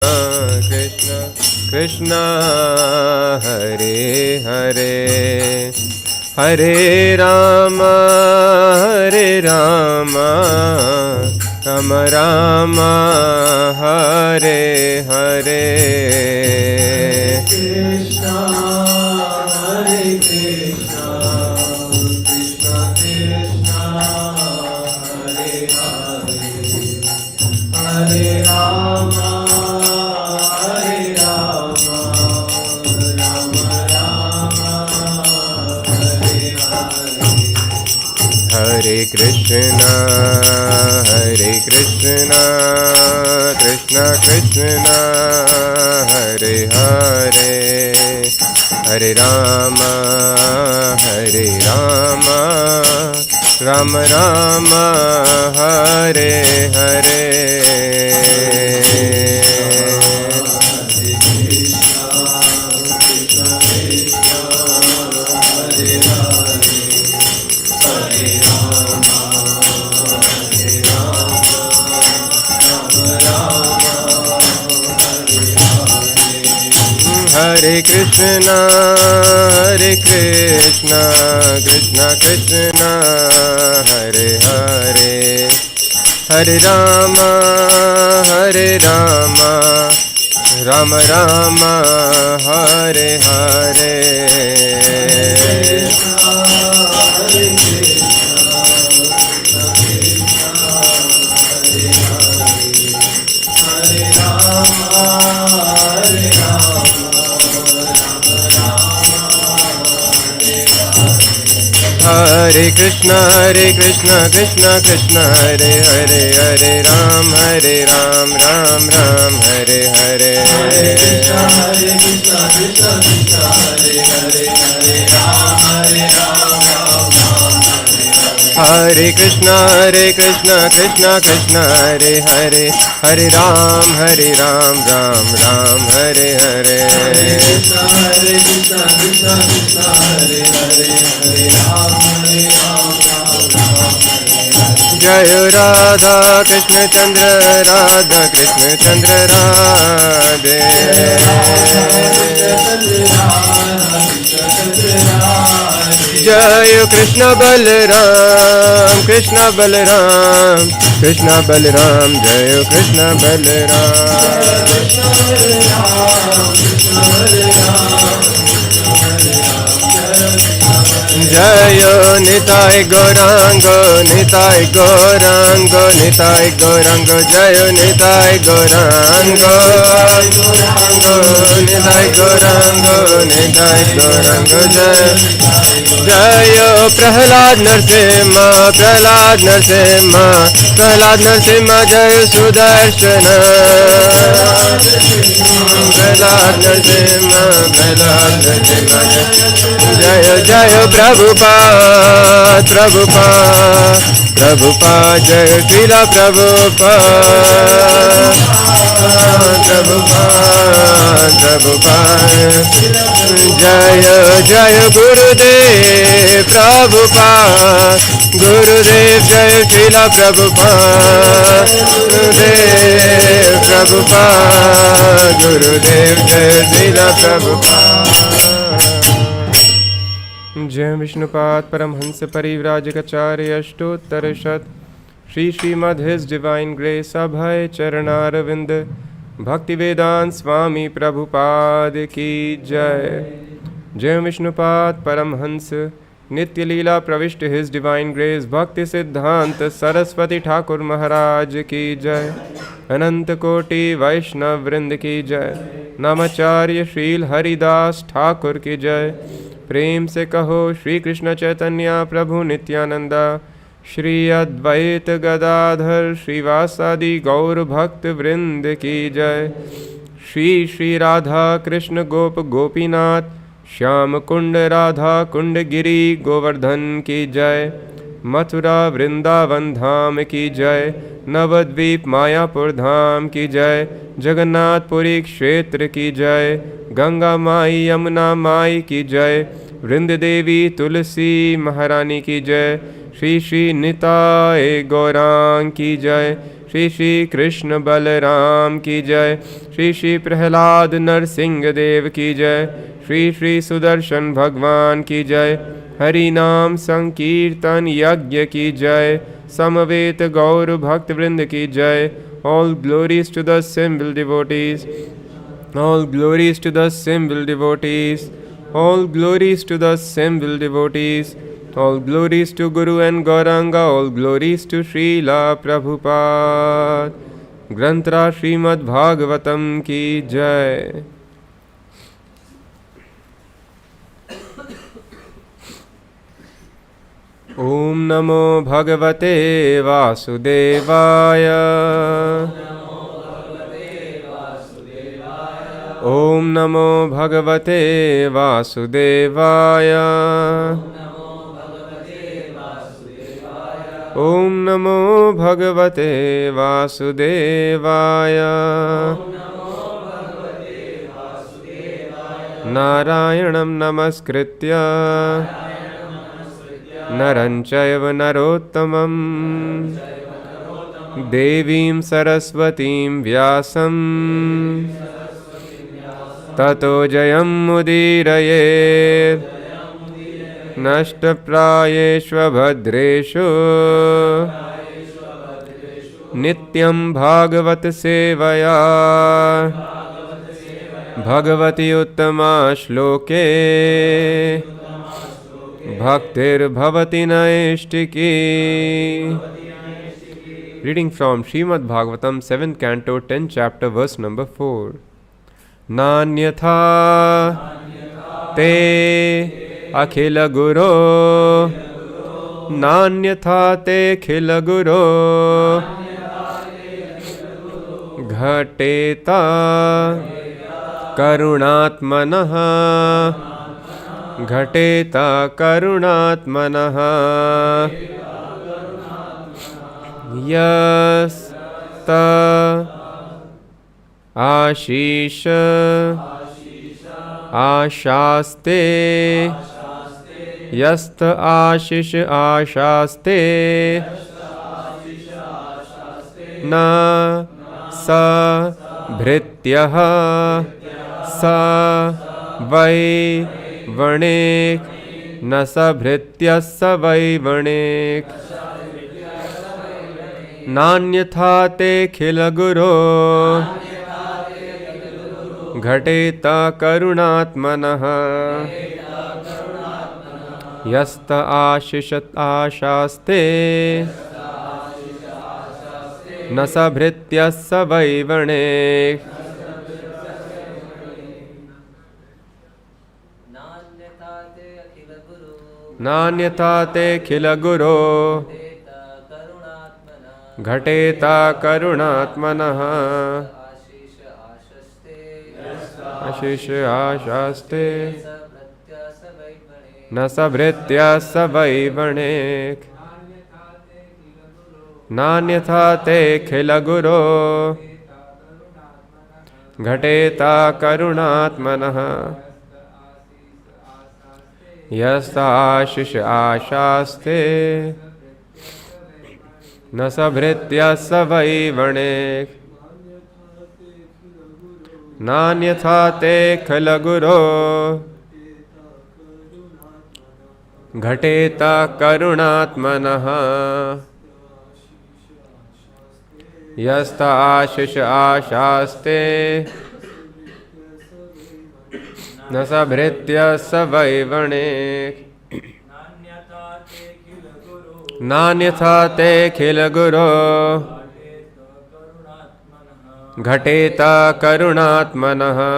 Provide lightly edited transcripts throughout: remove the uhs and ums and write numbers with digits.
Krishna Krishna Hare Hare Hare Rama Rama Rama Hare Hare Krishna Hare Krishna Krishna Krishna Hare Hare Hare Rama Hare Krishna Krishna Krishna Hare Hare Hare Rama Rama Rama Hare Hare Hare Krishna Krishna Krishna Hare Hare Hare Rama Rama Rama Hare Hare Hare Krishna Krishna Krishna Hare Hare Hare Ram Ram Ram Hare Hare Hare Krishna Krishna Krishna Hare Hare Hare Ram Ram Hare Krishna Krishna Krishna Hare Hare Hare Ram Ram Hare Hare Krishna Krishna Krishna Hare Hare Hare Ram Jai Radha Krishna Chandra Radhe Jai Krishna Balaram Krishna Balaram Jai Krishna Balaram Jayo Nitai Gaurango Jayo Nitai Gaurango Jayo Prahlāda Narsimha Jayo Sudarshana Prahlāda Narsimha Jayo Prabhupada Jayo Srila Prabhupada Jayo Gurudev Prabhupada Jayo Srila Gurudev Jayo Srila Prabhupada जय विष्णुपाद परमहंस परिव्राजकाचार्य अष्टोत्तर शत Shrimad his divine grace अभय चरणारविंद भक्ति वेदांत स्वामी प्रभुपाद की जय। जय विष्णुपाद परमहंस नित्य लीला प्रविष्ट his divine grace भक्ति सिद्धांत सरस्वती ठाकुर महाराज की जय। अनंत कोटि वैष्णव वृंद की जय। नामाचार्य श्रील हरिदास ठाकुर की जय। प्रेम से कहो श्री कृष्ण चैतन्य प्रभु नित्यानंदा श्री अद्वैत गदाधर श्रीवासादि गौर भक्त वृंद की जय। श्री राधा कृष्ण गोप गोपीनाथ श्याम कुंड राधा कुंड गिरी गोवर्धन की जय। मथुरा वृंदावन धाम की जय। नवद्वीप मायापुर धाम की जय। जगन्नाथपुरी क्षेत्र की जय। गंगा माई यमुना माई की जय। वृंद देवी तुलसी महारानी की जय। श्री निताय गौरांग की जय। श्री श्री कृष्ण बलराम की जय। श्री श्री प्रहलाद नरसिंह देव की जय। श्री श्री सुदर्शन भगवान की जय। हरि नाम संकीर्तन यज्ञ की जय। समवेत गौर भक्त वृंद की जय। All glories to the assembled devotees. All glories to the assembled devotees. All glories to the assembled devotees. All glories to Guru and Gauranga. All glories to Srila Prabhupada. Grantra Śrīmad-Bhāgavatam ki jai. Om Namo Bhagavate Vasudevaya. Om Namo Bhagavate Vasudevaya. Om Namo Bhagavate Vasudevaya. Narayanam Namaskritya Naran Chaiva Narottamam Devim Saraswatim Vyasam Tato Jayam Mudirayet Nashtaprayeshva Bhadreshu Nityam Bhagavat Sevaya Bhagavati Uttama Shloke Bhaktir Bhavati Naishtiki. Reading from Śrīmad-Bhāgavatam 7th Canto 10th Chapter verse number 4. Nanyatha te akhila guru. Nanyatha te khila guru. Ghateta karunatmanaha. Ghateta karunatmanaha. Yasta ashisha ashaste. Yasta ashish ashaste. Na sa bhrityaha sa vai Vanik Nasabhritya Savai Vanik Nanyatha te khila guru. Ghateta karunatmanaha. Yasta ashishat ashaste. Nasabhritya Savai Vanik Nanyatha te khila guru. Ghateta karunatmanaha. Ashish ashaste. Nasabhritya savai vanik. Nanyatha te khila guru. Ghateta karunatmanaha. Yasta ashish ashaste. Nasabhritya savai vanik. Nanyatha te khila guru. Ghateta karunatmanaha. Yasta ashish ashaste. Nasabhritya savai vanik. Nanyatha te khila guru. Ghateta karunatmanaha.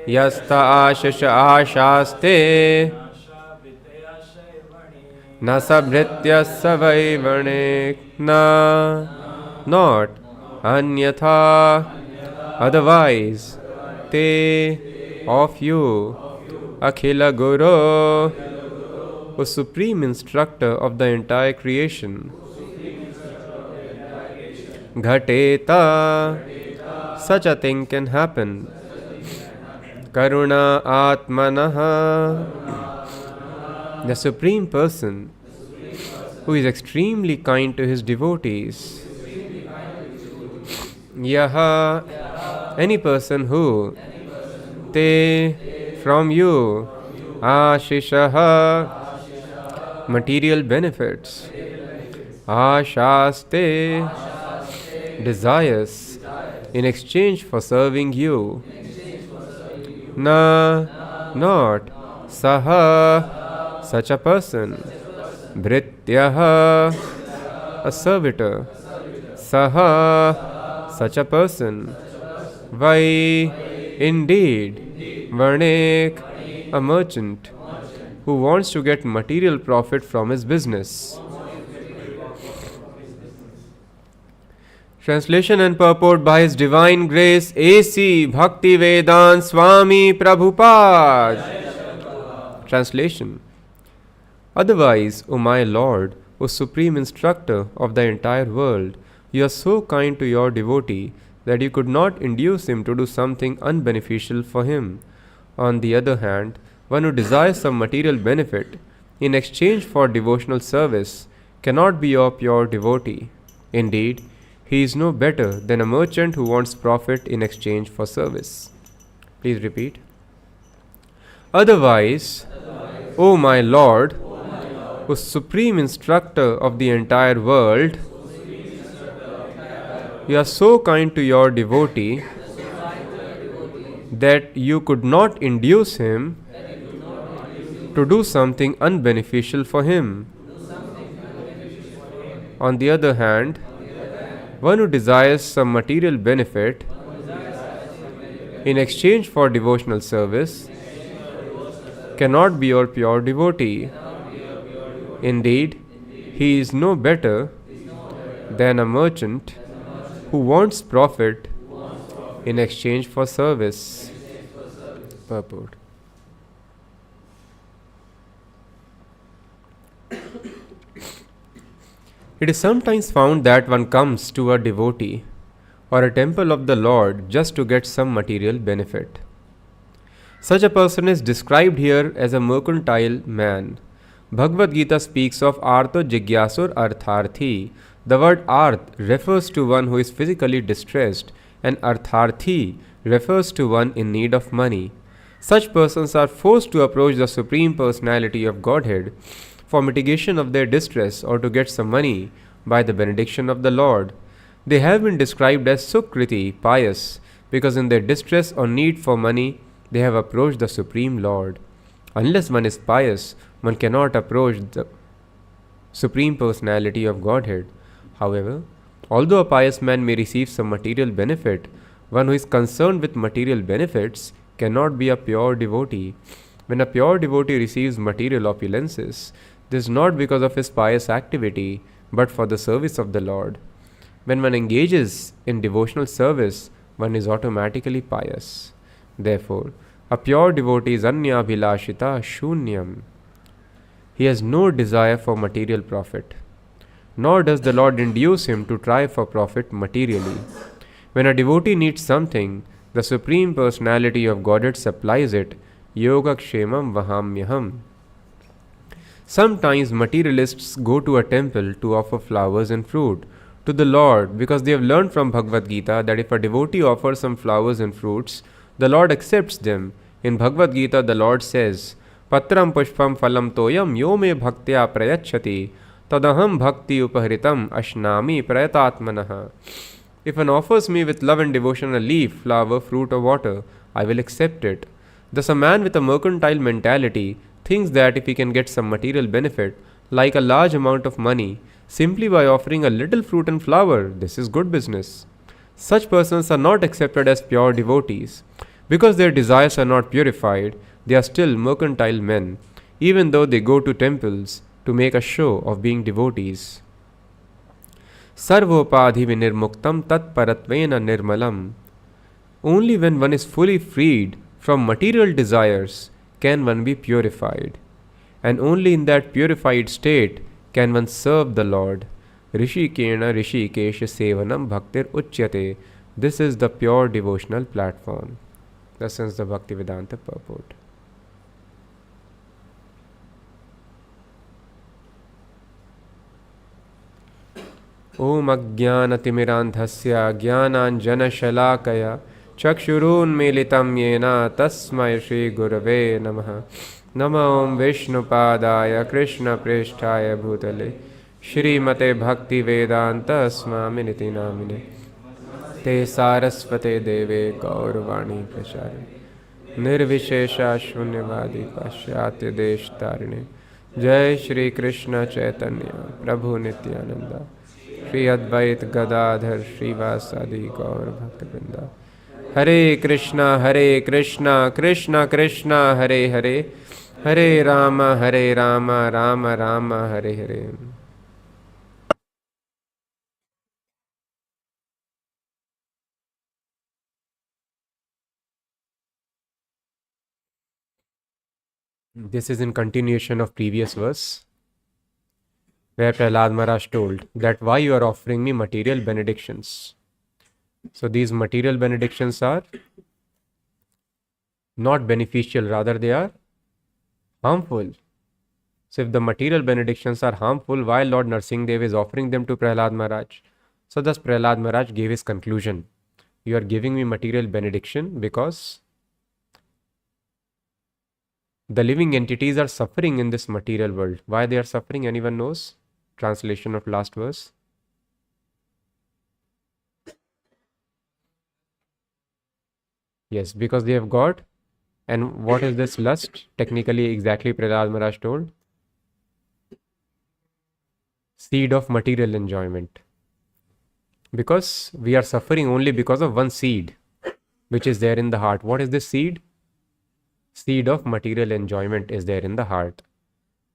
Yasta ashish ashaste. Nasabhritya savai vanik. Na, not, anyatha, otherwise, te, of you, akhila guru, O supreme instructor of the entire creation. Ghateta, such a thing can happen. Karuna Atmanaha, the Supreme Person who is extremely kind to his devotees. Yaha, any person who, te, from you, ashishaha, material benefits, ashaste, desires, in exchange for serving you, na, not, saha, such a person, bhrityaha, a servitor, saha, such a person, vai, indeed, varnik, a merchant, who wants to get material profit from his business. Translation and purport by His Divine Grace A.C. Bhaktivedanta Swami Prabhupada. Translation. Otherwise, O my Lord, O Supreme Instructor of the entire world, you are so kind to your devotee that you could not induce him to do something unbeneficial for him. On the other hand, one who desires some material benefit in exchange for devotional service cannot be your pure devotee. Indeed, he is no better than a merchant who wants profit in exchange for service. Please repeat. Otherwise, O my Lord, O Supreme Instructor of the entire world, you are so kind to your devotee that you could not induce him to do something unbeneficial for him. On the other hand, one who desires some material benefit in exchange for devotional service cannot be your pure devotee. Indeed, he is no better than a merchant who wants profit in exchange for service. Purport. It is sometimes found that one comes to a devotee or a temple of the Lord just to get some material benefit. Such a person is described here as a mercantile man. Bhagavad Gita speaks of artho jigyasur artharthi. The word arth refers to one who is physically distressed, and artharthi refers to one in need of money. Such persons are forced to approach the Supreme Personality of Godhead for mitigation of their distress or to get some money by the benediction of the Lord. They have been described as Sukriti, pious, because in their distress or need for money, they have approached the Supreme Lord. Unless one is pious, one cannot approach the Supreme Personality of Godhead. However, although a pious man may receive some material benefit, one who is concerned with material benefits cannot be a pure devotee. When a pure devotee receives material opulences, this is not because of his pious activity, but for the service of the Lord. When one engages in devotional service, one is automatically pious. Therefore, a pure devotee is anyabhilashita shunyam. He has no desire for material profit, nor does the Lord induce him to try for profit materially. When a devotee needs something, the Supreme Personality of Godhead supplies it. Yogakshemam vahamyaham. Sometimes materialists go to a temple to offer flowers and fruit to the Lord because they have learned from Bhagavad Gita that if a devotee offers some flowers and fruits, the Lord accepts them. In Bhagavad Gita, the Lord says, Patram pushpam phalam toyam yo me bhaktya prayachati tadaham bhakti upahritam ashnami prayatatmanaha. If one offers me with love and devotion a leaf, flower, fruit or water, I will accept it. Thus a man with a mercantile mentality thinks that if he can get some material benefit, like a large amount of money, simply by offering a little fruit and flower, this is good business. Such persons are not accepted as pure devotees. Because their desires are not purified, they are still mercantile men, even though they go to temples to make a show of being devotees. Sarvopadhi vinirmuktam tat paratvena nirmalam. Only when one is fully freed from material desires can one be purified, and only in that purified state can one serve the Lord. Rishikena Rishikesha Sevanam Bhaktir Uchyate. This is the pure devotional platform. Thus ends the Bhaktivedanta purport. Om Ajnanatimirandhasya Jnananjanashalakaya Chakshurunmilitam Yena Tasmai Shri Gurave Namaha. Namo Om Vishnupadaya Krishna Presthaya Bhutale Shrimate Bhakti Vedanta Swami Niti Namine Te Sarasvate Deve Gaurvani Prachari Nirvishesha Shunyavadi Pashyatya Desh Tarine Jai Shri Krishna Chaitanya Prabhu Nityananda Shri Advait Gadadhar Srivasadi Gaur Bhaktivinoda Hare Krishna Krishna Krishna Hare Hare Hare Rama Rama Rama Hare Hare. This is in continuation of previous verse, where Prahlāda Mahārāja told that why you are offering me material benedictions. So these material benedictions are not beneficial, rather they are harmful. So if the material benedictions are harmful, why Lord Narsingh-Dev is offering them to Prahlāda Mahārāja? So thus Prahlāda Mahārāja gave his conclusion. You are giving me material benediction because the living entities are suffering in this material world. Why they are suffering? Anyone knows? Translation of last verse. Yes, because they have got. And what is this lust? Technically, exactly Prahlāda Mahārāja told. Seed of material enjoyment. Because we are suffering only because of one seed, which is there in the heart. What is this seed? Seed of material enjoyment is there in the heart.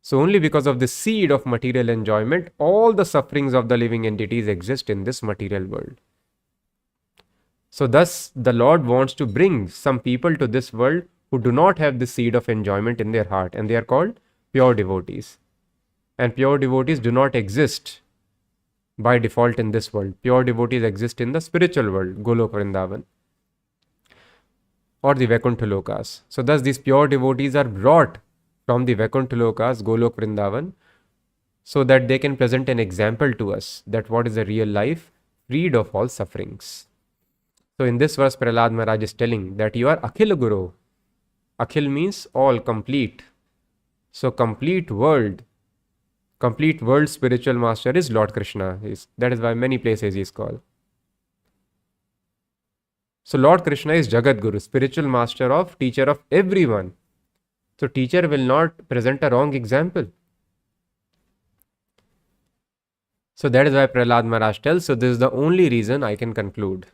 So only because of the seed of material enjoyment, all the sufferings of the living entities exist in this material world. So thus, the Lord wants to bring some people to this world who do not have the seed of enjoyment in their heart, and they are called pure devotees. And pure devotees do not exist by default in this world. Pure devotees exist in the spiritual world, Golok Vrindavan, or the Vaikuntha Lokas. So thus these pure devotees are brought from the Vaikuntha Lokas, Golok Vrindavan, so that they can present an example to us that what is a real life freed of all sufferings. So in this verse, Prahlāda Mahārāja is telling that you are Akhil Guru. Akhil means all, complete. So complete world spiritual master is Lord Krishna. That is why many places he is called. So Lord Krishna is Jagat Guru, spiritual master of, teacher of everyone. So teacher will not present a wrong example. So that is why Prahlāda Mahārāja tells, so this is the only reason I can conclude.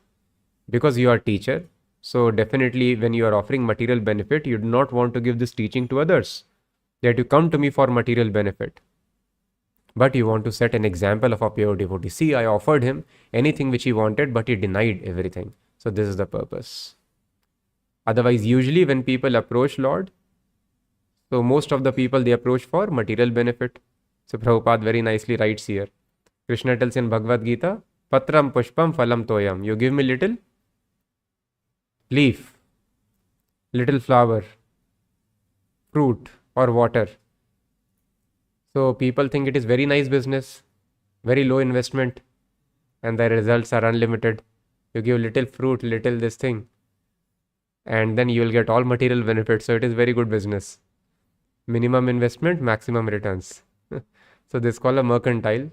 Because you are teacher, so definitely when you are offering material benefit, you do not want to give this teaching to others, that you come to me for material benefit. But you want to set an example of a pure devotee. See, I offered him anything which he wanted, but he denied everything. So this is the purpose. Otherwise, usually when people approach Lord, so most of the people they approach for material benefit. So Prabhupada very nicely writes here. Krishna tells in Bhagavad Gita, Patram Pushpam Phalam Toyam. You give me little leaf, little flower, fruit or water. So people think it is very nice business, very low investment, and the results are unlimited. You give little fruit, little this thing, and then you will get all material benefits. So it is very good business. Minimum investment, maximum returns. So this is called a mercantile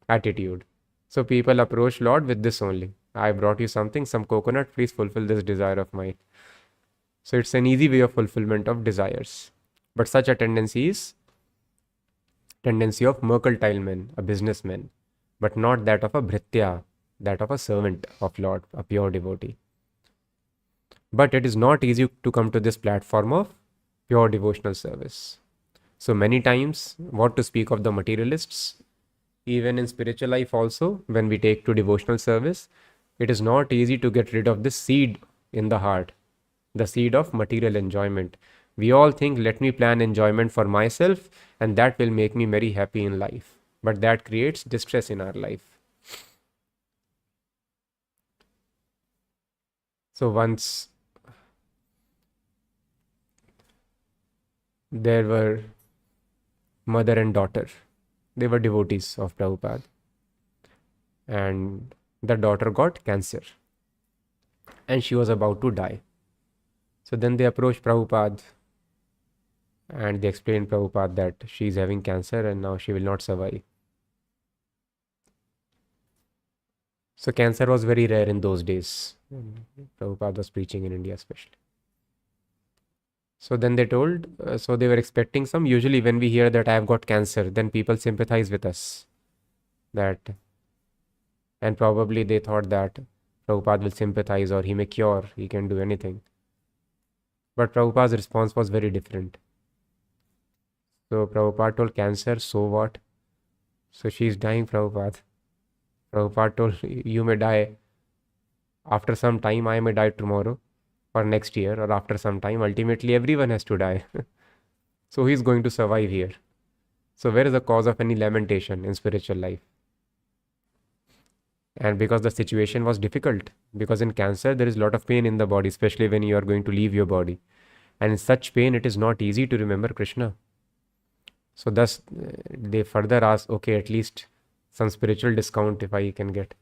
attitude. So people approach Lord with this only. I brought you something, some coconut, please fulfill this desire of mine. So it's an easy way of fulfillment of desires. But such a tendency is tendency of mercantile man, a businessman, but not that of a bhritya, that of a servant of Lord, a pure devotee. But it is not easy to come to this platform of pure devotional service. So many times, what to speak of the materialists, even in spiritual life also, when we take to devotional service, it is not easy to get rid of this seed in the heart, the seed of material enjoyment. We all think, let me plan enjoyment for myself and that will make me very happy in life. But that creates distress in our life. So once there were mother and daughter. They were devotees of Prabhupada. and the daughter got cancer and she was about to die. So then they approached Prabhupada and they explained Prabhupada that she is having cancer and now she will not survive. So cancer was very rare in those days. Prabhupada was preaching in India especially. So then they told, so they were expecting some. Usually when we hear that I have got cancer, then people sympathize with us. And probably they thought that Prabhupada will sympathize or he may cure, he can do anything. But Prabhupada's response was very different. So Prabhupada told, cancer, so what? So she is dying, Prabhupada. Prabhupada told, you may die after some time, I may die tomorrow or next year or after some time. Ultimately, everyone has to die. So he is going to survive here. So where is the cause of any lamentation in spiritual life? And because the situation was difficult, because in cancer, there is a lot of pain in the body, especially when you are going to leave your body. And in such pain, it is not easy to remember Krishna. So thus, they further ask, okay, at least some spiritual discount if I can get.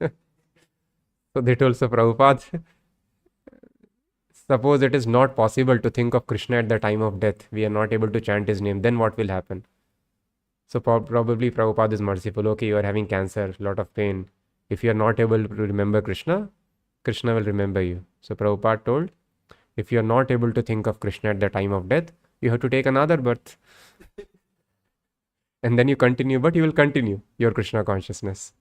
So they told, so Prabhupada, suppose it is not possible to think of Krishna at the time of death. We are not able to chant his name. Then what will happen? So probably Prabhupada is merciful. Okay, you are having cancer, lot of pain. If you are not able to remember Krishna, Krishna will remember you. So Prabhupada told, if you are not able to think of Krishna at the time of death, you have to take another birth. And then you continue, but you will continue your Krishna consciousness.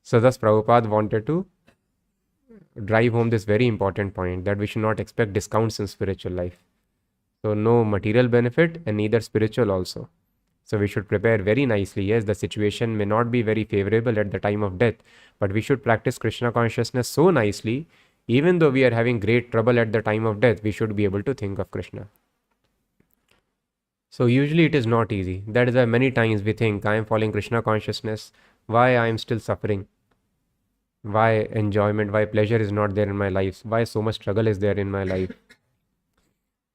So thus Prabhupada wanted to drive home this very important point that we should not expect discounts in spiritual life. So no material benefit and neither spiritual also. So we should prepare very nicely. Yes, the situation may not be very favorable at the time of death, but we should practice Krishna consciousness so nicely, even though we are having great trouble at the time of death, we should be able to think of Krishna. So usually it is not easy. That is why many times we think, I am following Krishna consciousness, why I am still suffering? Why enjoyment, why pleasure is not there in my life? Why so much struggle is there in my life?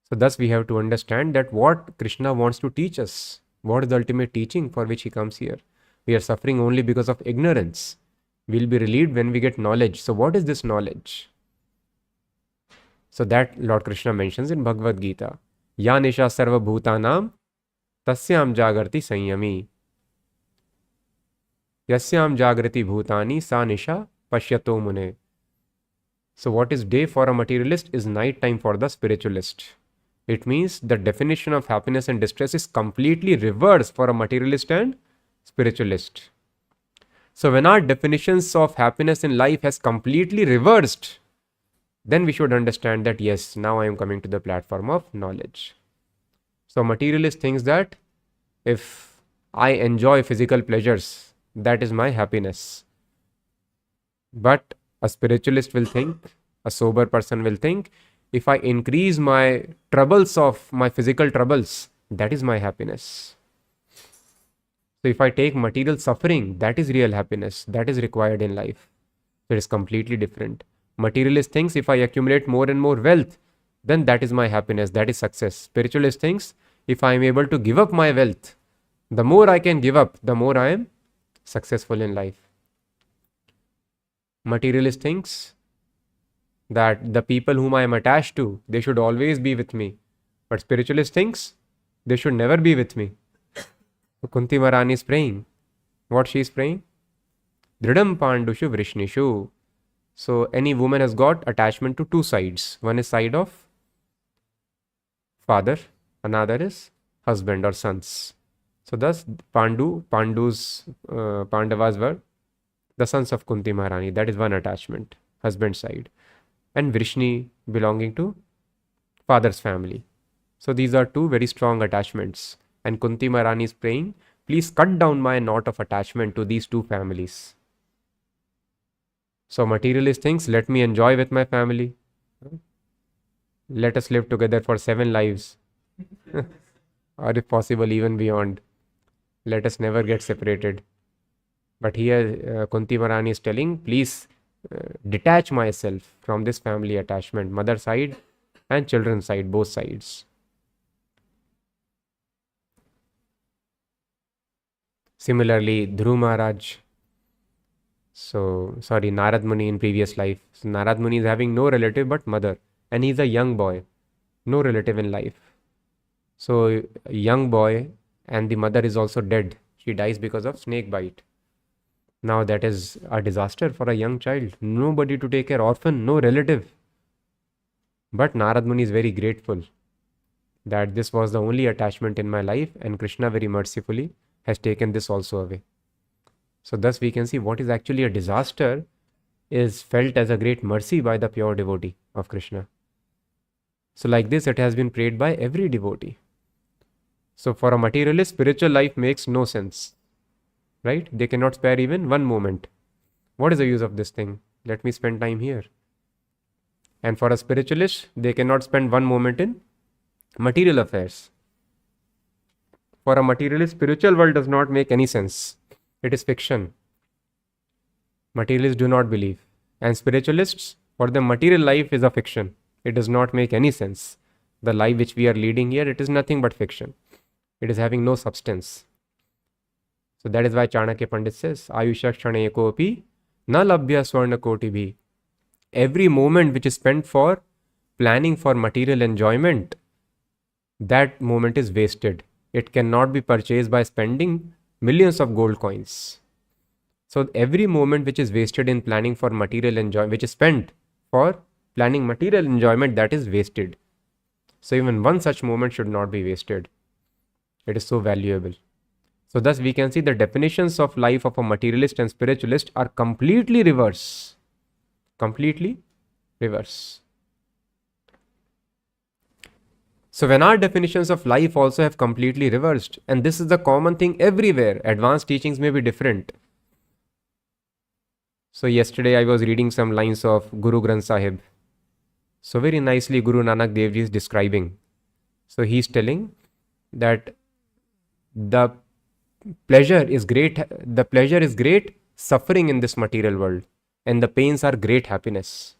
So thus we have to understand that what Krishna wants to teach us. What is the ultimate teaching for which he comes here? We are suffering only because of ignorance. We will be relieved when we get knowledge. So what is this knowledge? So that Lord Krishna mentions in Bhagavad Gita. Ya nisha sarva bhutanam tasyam jagarti sanyami. Yasyam jagrati bhutani sa nisha pashyato mune. So what is day for a materialist is night time for the spiritualist. It means the definition of happiness and distress is completely reversed for a materialist and spiritualist. So when our definitions of happiness in life has completely reversed, then we should understand that yes, now I am coming to the platform of knowledge. So materialist thinks that if I enjoy physical pleasures, that is my happiness. But a spiritualist will think, a sober person will think, if I increase my troubles of my physical troubles, that is my happiness. So if I take material suffering, that is real happiness. That is required in life. So it is completely different. Materialist thinks if I accumulate more and more wealth, then that is my happiness. That is success. Spiritualist thinks if I am able to give up my wealth, the more I can give up, the more I am successful in life. Materialist thinks that the people whom I am attached to, they should always be with me. But spiritualist thinks they should never be with me. So Kunti Maharani is praying. What she is praying? Dridam Pandushu Vrishnishu. So any woman has got attachment to two sides. One is side of father, another is husband or sons. So thus Pandavas were the sons of Kunti Maharani. That is one attachment, husband side. And Vrishni belonging to father's family. So these are two very strong attachments. And Kunti Maharani is praying, please cut down my knot of attachment to these two families. So materialist thinks, let me enjoy with my family. Let us live together for 7 lives. Or if possible, even beyond. Let us never get separated. But here Kunti Maharani is telling, please detach myself from this family attachment, mother side and children side, both sides. Similarly, Dhruv Maharaj So, sorry, Narad Muni in previous life. So, Narad Muni is having no relative but mother. And he's a young boy, no relative in life. So, a young boy and the mother is also dead. She dies because of snake bite. Now, that is a disaster for a young child. Nobody to take care, orphan, no relative. But Narad Muni is very grateful that this was the only attachment in my life, and Krishna very mercifully has taken this also away. So thus we can see what is actually a disaster is felt as a great mercy by the pure devotee of Krishna. So like this, it has been prayed by every devotee. So for a materialist, spiritual life makes no sense, right? They cannot spare even one moment. What is the use of this thing? Let me spend time here. And for a spiritualist, they cannot spend one moment in material affairs. For a materialist, spiritual world does not make any sense. It is fiction. Materialists do not believe. And spiritualists, for them, material life is a fiction. It does not make any sense. The life which we are leading here, it is nothing but fiction. It is having no substance. So that is why Chanakya Pandit says, Ayusha Kshane Ekopi na labhya swarna koti bhi. Every moment which is spent for planning for material enjoyment, that moment is wasted. It cannot be purchased by spending millions of gold coins. So every moment which is wasted in planning for material enjoyment, which is spent for planning material enjoyment, that is wasted. So even one such moment should not be wasted. It is so valuable. So thus we can see the definitions of life of a materialist and spiritualist are completely reverse. Completely reverse. So when our definitions of life also have completely reversed, and this is the common thing everywhere, advanced teachings may be different. So yesterday I was reading some lines of Guru Granth Sahib. So very nicely Guru Nanak Dev Ji is describing. So he is telling that the pleasure is great suffering in this material world, and the pains are great happiness.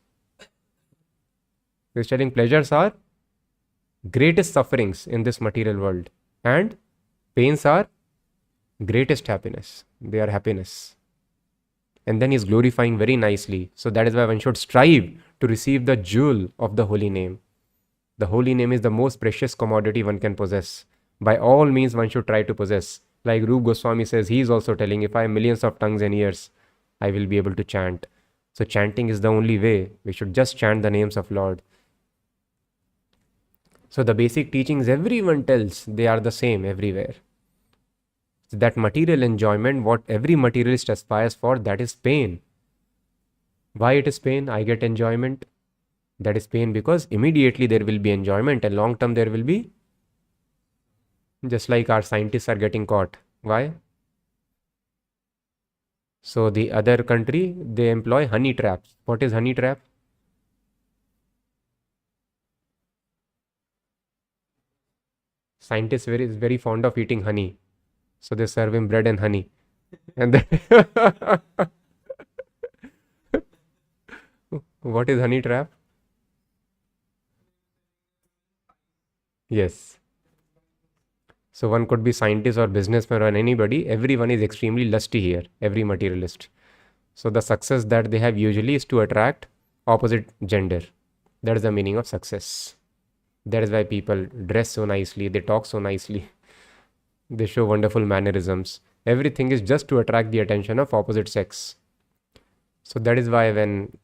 He is telling pleasures are greatest sufferings in this material world, and pains are greatest happiness. They are happiness. And then he is glorifying very nicely. So that is why one should strive to receive the jewel of the holy name. The holy name is the most precious commodity one can possess. By all means one should try to possess. Like Rup Goswami says, he is also telling, if I have millions of tongues and ears, I will be able to chant. So chanting is the only way. We should just chant the names of Lord. So the basic teachings everyone tells, they are the same everywhere. So that material enjoyment, what every materialist aspires for, that is pain. Why it is pain? I get enjoyment. That is pain because immediately there will be enjoyment, and long term there will be, just like our scientists are getting caught. Why? So the other country, they employ honey traps. What is honey trap? Scientists is very fond of eating honey. So they serve him bread and honey. And then what is honey trap? Yes. So one could be scientist or businessman or anybody. Everyone is extremely lusty here, every materialist. So the success that they have usually is to attract opposite gender. That is the meaning of success. That is why people dress so nicely, they talk so nicely, they show wonderful mannerisms. Everything is just to attract the attention of opposite sex. So that is why when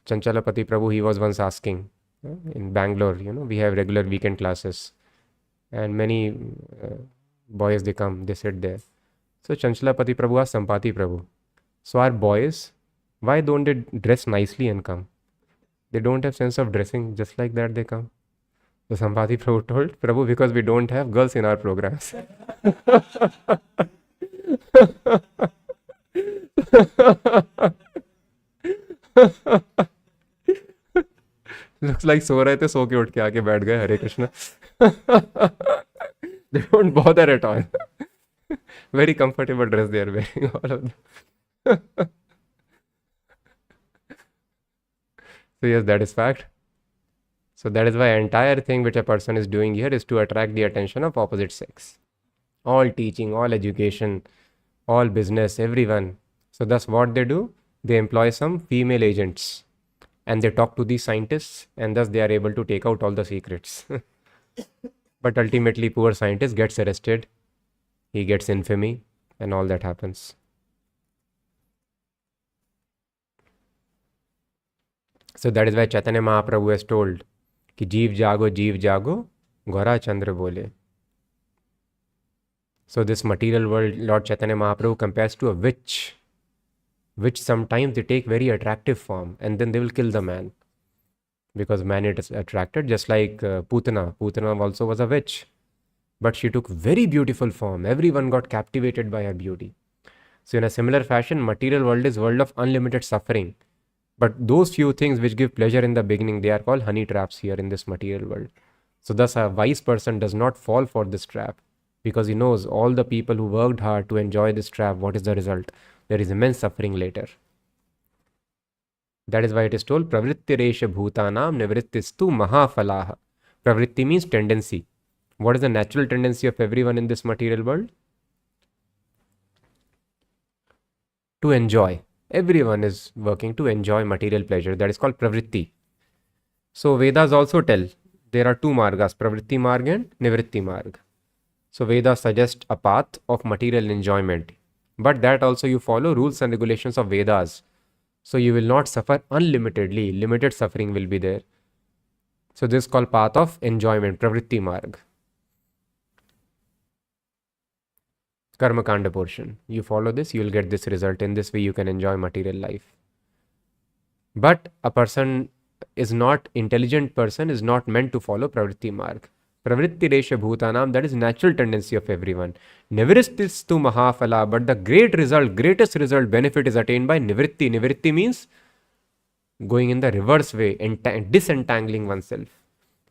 Chanchalapati Prabhu, he was once asking, in Bangalore, we have regular weekend classes, and many boys, they come, they sit there. So Chanchalapati Prabhu asked Sampati Prabhu, so our boys, why don't they dress nicely and come? They don't have sense of dressing, just like that they come. So Sampati Prabhu told, Prabhu, because we don't have girls in our programs. Looks like सो रहे थे, सो के उठ के आके बैठ गए, Hare Krishna. They don't bother at all. Very comfortable dress they are wearing, all of them. So yes, that is fact. So that is why entire thing which a person is doing here is to attract the attention of opposite sex. All teaching, all education, all business, everyone. So thus what they do? They employ some female agents and they talk to these scientists, and thus they are able to take out all the secrets. But ultimately, poor scientist gets arrested, he gets infamy, and all that happens. So that is why Chaitanya Mahaprabhu has told कि जीव जागो गौरा चंद्र बोले. So this material world, Lord Chaitanya Mahaprabhu compares to a witch, which sometimes they take very attractive form and then they will kill the man because man is attracted, just like Putana. Putana also was a witch, but she took very beautiful form. Everyone got captivated by her beauty. So in a similar fashion, material world is world of unlimited suffering. But those few things which give pleasure in the beginning, they are called honey traps here in this material world. So thus a wise person does not fall for this trap because he knows all the people who worked hard to enjoy this trap, what is the result? There is immense suffering later. That is why it is told, pravrittiresha bhutanam nivrittistu mahafalaha. Pravritti means tendency. What is the natural tendency of everyone in this material world? To enjoy. Everyone is working to enjoy material pleasure. That is called pravritti. So Vedas also tell there are two margas, pravritti marg and nivritti marg. So Vedas suggest a path of material enjoyment. But that also you follow rules and regulations of Vedas. So you will not suffer unlimitedly. Limited suffering will be there. So this is called path of enjoyment, pravritti marg. Karma Kanda portion. You follow this, you will get this result. In this way, you can enjoy material life. But a person is not, intelligent person is not meant to follow pravritti marg. Pravritti resha bhutanam, that is natural tendency of everyone. Nivrististu mahafala, but the greatest result, benefit is attained by nivritti. Nivritti means going in the reverse way, disentangling oneself.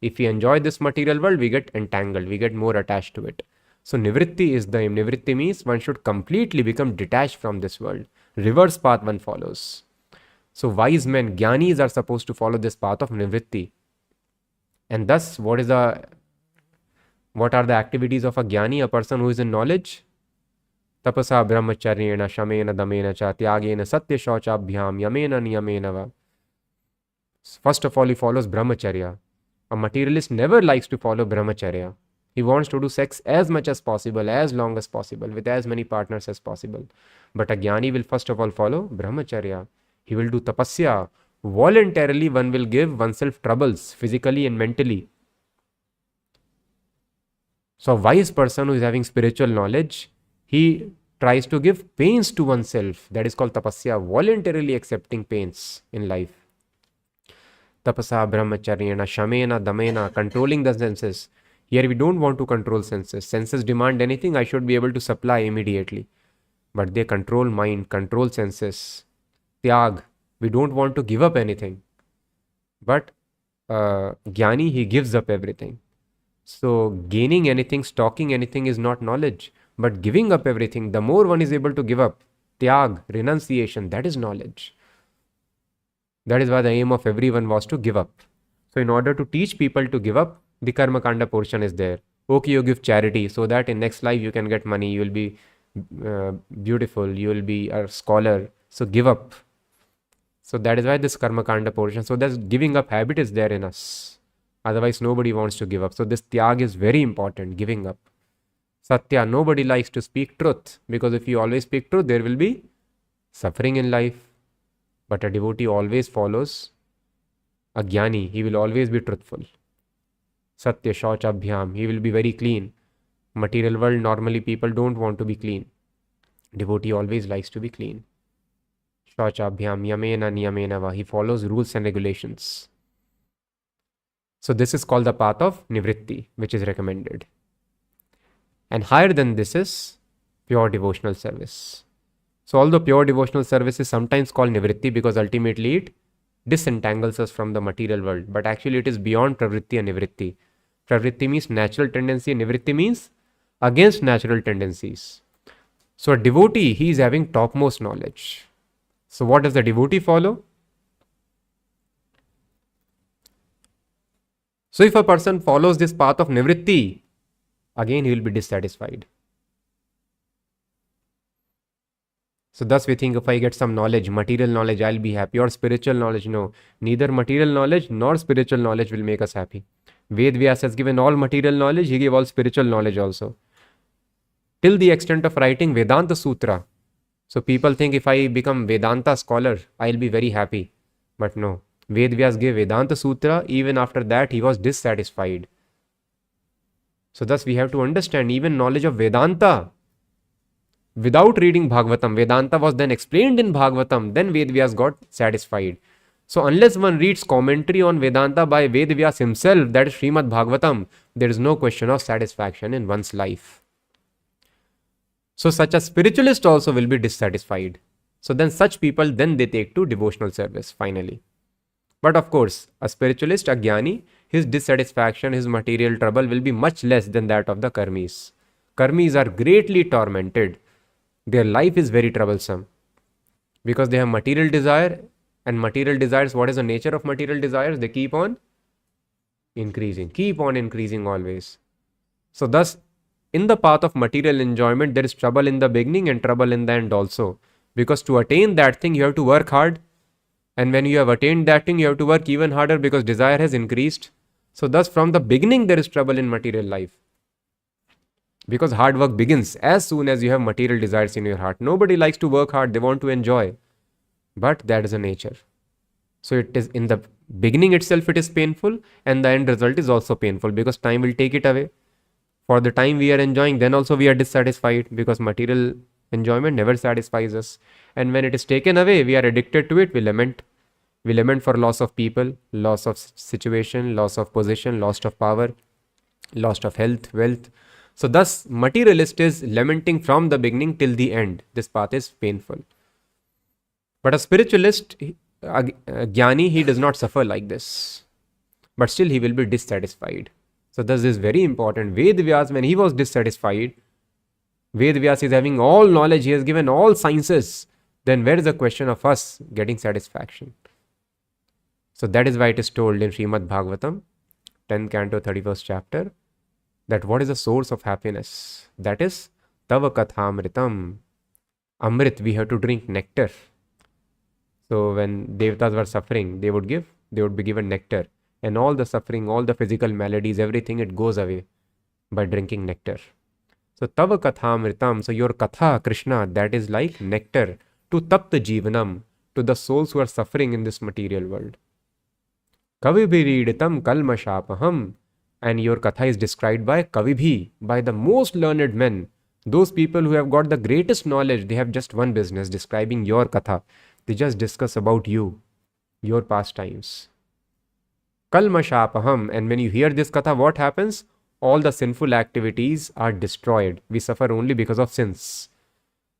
If we enjoy this material world, we get entangled, we get more attached to it. So nivritti is the aim. Nivritti means one should completely become detached from this world. Reverse path one follows. So wise men, jnanis are supposed to follow this path of nivritti. And thus, what are the activities of a jnani, a person who is in knowledge? Tapasa brahmacharyena shamena damena cha tyagena satya shauchabhyam yamena niyamena va. First of all, he follows brahmacharya. A materialist never likes to follow brahmacharya. He wants to do sex as much as possible, as long as possible, with as many partners as possible. But a jnani will first of all follow brahmacharya. He will do tapasya. Voluntarily one will give oneself troubles, physically and mentally. So a wise person who is having spiritual knowledge, he tries to give pains to oneself. That is called tapasya, voluntarily accepting pains in life. Tapasa brahmacharyena shamena damena, controlling the senses. Here we don't want to control senses. Senses demand anything, I should be able to supply immediately. But they control mind, control senses. Tyag, we don't want to give up anything. But jnani, he gives up everything. So gaining anything, stocking anything is not knowledge. But giving up everything, the more one is able to give up, tyag, renunciation, that is knowledge. That is why the aim of everyone was to give up. So in order to teach people to give up, the Karma Kanda portion is there. Okay, you give charity so that in next life you can get money, you will be beautiful, you will be a scholar. So give up. So that is why this Karma Kanda portion. So that giving up habit is there in us. Otherwise nobody wants to give up. So this tyag is very important, giving up. Satya, nobody likes to speak truth, because if you always speak truth, there will be suffering in life. But a devotee always follows a jnani. He will always be truthful. Satya shauchabhyam, he will be very clean. Material world, normally people don't want to be clean. Devotee always likes to be clean. Shauchabhyam yamena niyamena va, he follows rules and regulations. So this is called the path of nivritti, which is recommended. And higher than this is pure devotional service. So although pure devotional service is sometimes called nivritti because ultimately it disentangles us from the material world, but actually it is beyond pravritti and nivritti. Pravritti means natural tendency, and nivritti means against natural tendencies. So a devotee, he is having topmost knowledge. So what does the devotee follow? So if a person follows this path of nivritti, again he will be dissatisfied. So thus we think if I get some knowledge, material knowledge, I'll be happy, or spiritual knowledge. No, neither material knowledge nor spiritual knowledge will make us happy. Ved Vyas has given all material knowledge, he gave all spiritual knowledge also. Till the extent of writing Vedanta Sutra. So people think if I become Vedanta scholar, I'll be very happy. But no, Ved Vyas gave Vedanta Sutra, even after that he was dissatisfied. So thus we have to understand even knowledge of Vedanta. Without reading Bhagavatam, Vedanta was then explained in Bhagavatam, then Ved Vyas got satisfied. So unless one reads commentary on Vedanta by Ved Vyas himself, that is Śrīmad-Bhāgavatam, there is no question of satisfaction in one's life. So such a spiritualist also will be dissatisfied. So then such people, then they take to devotional service finally. But of course, a spiritualist, a jnani, his dissatisfaction, his material trouble will be much less than that of the karmis. Karmis are greatly tormented. Their life is very troublesome because they have material desire, and material desires, what is the nature of material desires? They keep on increasing always. So thus, in the path of material enjoyment, there is trouble in the beginning and trouble in the end also. Because to attain that thing, you have to work hard. And when you have attained that thing, you have to work even harder because desire has increased. So thus, from the beginning, there is trouble in material life. Because hard work begins as soon as you have material desires in your heart. Nobody likes to work hard, they want to enjoy. But that is a nature. So it is in the beginning itself it is painful, and the end result is also painful because time will take it away. For the time we are enjoying, then also we are dissatisfied because material enjoyment never satisfies us. And when it is taken away, we are addicted to it, we lament. We lament for loss of people, loss of situation, loss of position, loss of power, loss of health, wealth. So thus, materialist is lamenting from the beginning till the end. This path is painful. But a spiritualist, a jnani, he does not suffer like this. But still he will be dissatisfied. So thus this is very important. Ved Vyas, when he was dissatisfied, Ved Vyas is having all knowledge, he has given all sciences. Then where is the question of us getting satisfaction? So that is why it is told in Śrīmad-Bhāgavatam, 10th canto, 31st chapter, that what is the source of happiness? That is Tava Kathamritam. Amrit, we have to drink nectar. So when Devatas were suffering, they would be given nectar. And all the suffering, all the physical maladies, everything, it goes away by drinking nectar. So Tava Kathamritam, so your Katha, Krishna, that is like nectar to Tapta Jivanam, to the souls who are suffering in this material world. Kavibhiriditam kalmashapaham, and your Katha is described by Kavibhi, by the most learned men. Those people who have got the greatest knowledge, they have just one business, describing your Katha. They just discuss about you, your pastimes. Kalmashapaham, and when you hear this Katha, what happens? All the sinful activities are destroyed. We suffer only because of sins.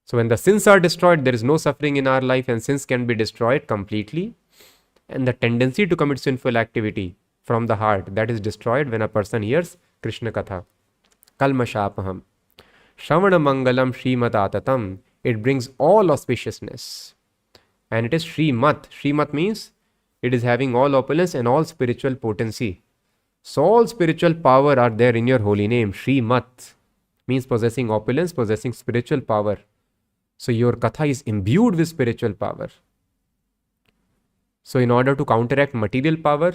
So when the sins are destroyed, there is no suffering in our life, and sins can be destroyed completely. And the tendency to commit sinful activity from the heart, that is destroyed when a person hears Krishna Katha. Kalmashapaham. Shravana Mangalam Śrīmad-Atatam. It brings all auspiciousness. And it is Śrīmat. Śrīmat means it is having all opulence and all spiritual potency. So all spiritual power are there in your holy name. Śrīmat means possessing opulence, possessing spiritual power. So your Katha is imbued with spiritual power. So in order to counteract material power,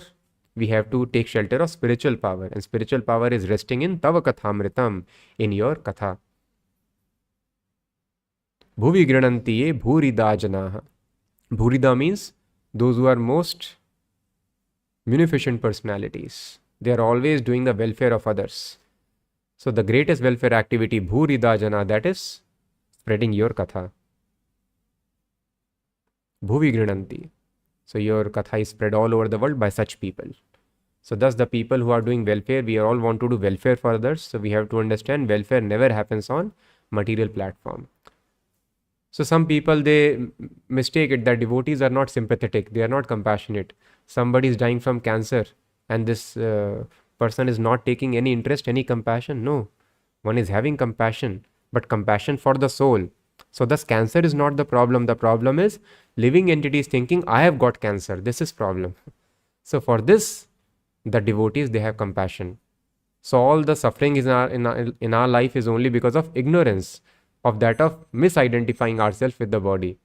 we have to take shelter of spiritual power. And spiritual power is resting in Tava Kathamritam, in your Katha. Bhuvi Granantiye Bhurida Janaha. Bhurida means those who are most munificent personalities. They are always doing the welfare of others. So the greatest welfare activity, Bhurida Jana, that is spreading your Katha. Bhuvi Grinanti. So your Katha is spread all over the world by such people. So thus the people who are doing welfare, we all want to do welfare for others. So we have to understand welfare never happens on material platform. So some people, they mistake it that devotees are not sympathetic. They are not compassionate. Somebody is dying from cancer and this person is not taking any interest, any compassion. No, one is having compassion, but compassion for the soul. So thus cancer is not the problem. The problem is living entities thinking, I have got cancer. This is problem. So for this, the devotees, they have compassion. So all the suffering is in our life is only because of ignorance of that of misidentifying ourselves with the body.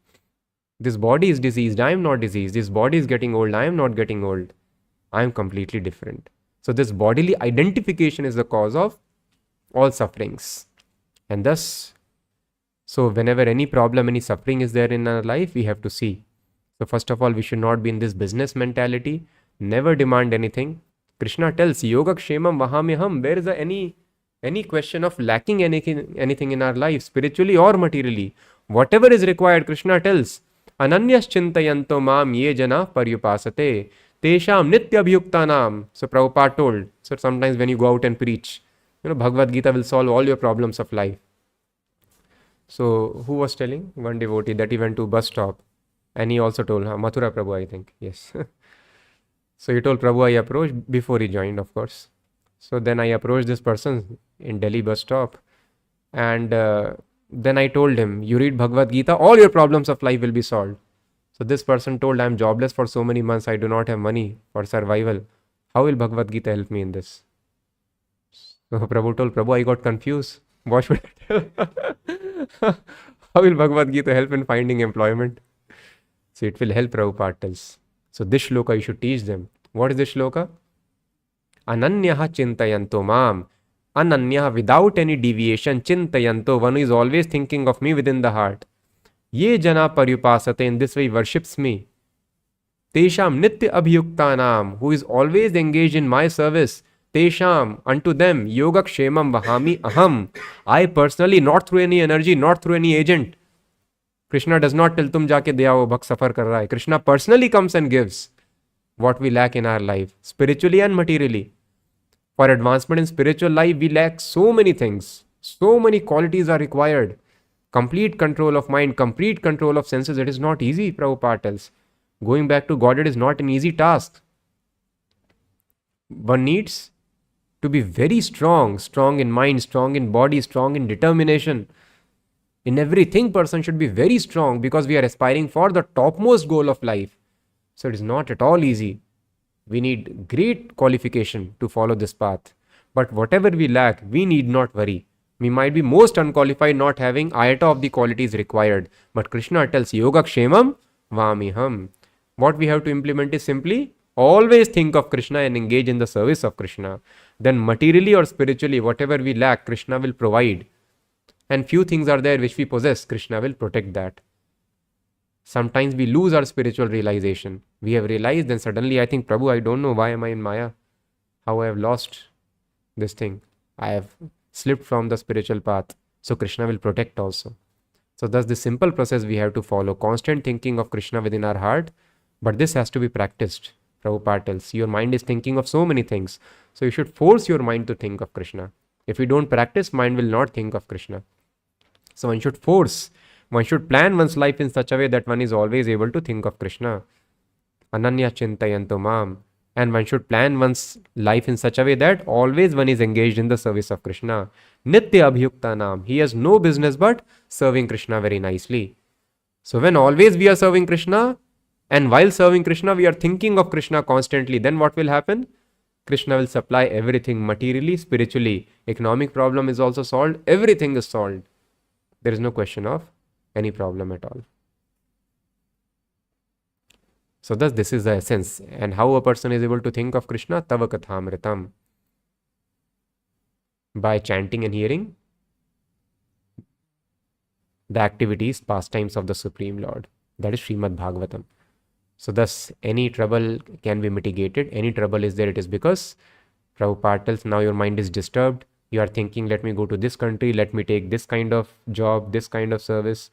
This body is diseased, I am not diseased. This body is getting old, I am not getting old. I am completely different. So this bodily identification is the cause of all sufferings. And thus, so whenever any problem, any suffering is there in our life, we have to see. So first of all, we should not be in this business mentality. Never demand anything. Krishna tells, Yoga Kshemam Vahamyaham. Where is any question of lacking anything in our life, spiritually or materially? Whatever is required, Krishna tells, Ananyas Chintayanto Mam Ye Jana Paryupasate Tesham Nitya Abhyuktanam. So Prabhupada told, so sometimes when you go out and preach, Bhagavad Gita will solve all your problems of life. So who was telling? One devotee that he went to bus stop and he also told, Mathura Prabhu, I think, yes. So he told Prabhu, I approached before he joined, of course. So then I approached this person in Delhi bus stop and then I told him, you read Bhagavad Gita, all your problems of life will be solved. So this person told, I am jobless for so many months, I do not have money for survival. How will Bhagavad Gita help me in this? So Prabhu told, Prabhu, I got confused. What should I tell? How will Bhagavad Gita help in finding employment? So it will help, Prabhupada tells. So this shloka you should teach them. What is this shloka? Ananyaha chintayanto mam. Ananya, without any deviation, chintayanto, one who is always thinking of me within the heart. Ye jana paryupasate, in this way he worships me. Tesham nitya abhyuktanam, who is always engaged in my service. Tesham, unto them, yoga kshemam vahami aham. I personally, not through any energy, not through any agent. Krishna does not tell tum jaake de aao, bhakt safar kar raha hai. Krishna personally comes and gives what we lack in our life, spiritually and materially. For advancement in spiritual life, we lack so many things. So many qualities are required. Complete control of mind, complete control of senses. It is not easy, Prabhupada tells. Going back to God, it is not an easy task. One needs to be very strong, strong in mind, strong in body, strong in determination. In everything, person should be very strong because we are aspiring for the topmost goal of life. So it is not at all easy. We need great qualification to follow this path. But whatever we lack, we need not worry. We might be most unqualified, not having iota of the qualities required. But Krishna tells, Yoga Kshemam Vamiham. What we have to implement is simply always think of Krishna and engage in the service of Krishna. Then materially or spiritually, whatever we lack, Krishna will provide. And few things are there which we possess, Krishna will protect that. Sometimes we lose our spiritual realization. We have realized, then suddenly I think, Prabhu, I don't know why am I in Maya. How I have lost this thing. I have slipped from the spiritual path. So Krishna will protect also. So thus the simple process we have to follow. Constant thinking of Krishna within our heart. But this has to be practiced. Prabhupada tells, your mind is thinking of so many things. So you should force your mind to think of Krishna. If you don't practice, mind will not think of Krishna. So one should force. One should plan one's life in such a way that one is always able to think of Krishna. Ananya chintayanto mam. And one should plan one's life in such a way that always one is engaged in the service of Krishna. Nitya abhyuktanam. He has no business but serving Krishna very nicely. So when always we are serving Krishna, and while serving Krishna, we are thinking of Krishna constantly, then what will happen? Krishna will supply everything materially, spiritually. Economic problem is also solved. Everything is solved. There is no question of any problem at all. So thus this is the essence. And how a person is able to think of Krishna? Tava kathamritam. By chanting and hearing the activities, pastimes of the Supreme Lord. That is Śrīmad-Bhāgavatam. So thus any trouble can be mitigated. Any trouble is there, it is because Prabhupada tells, now your mind is disturbed. You are thinking, let me go to this country, let me take this kind of job, this kind of service.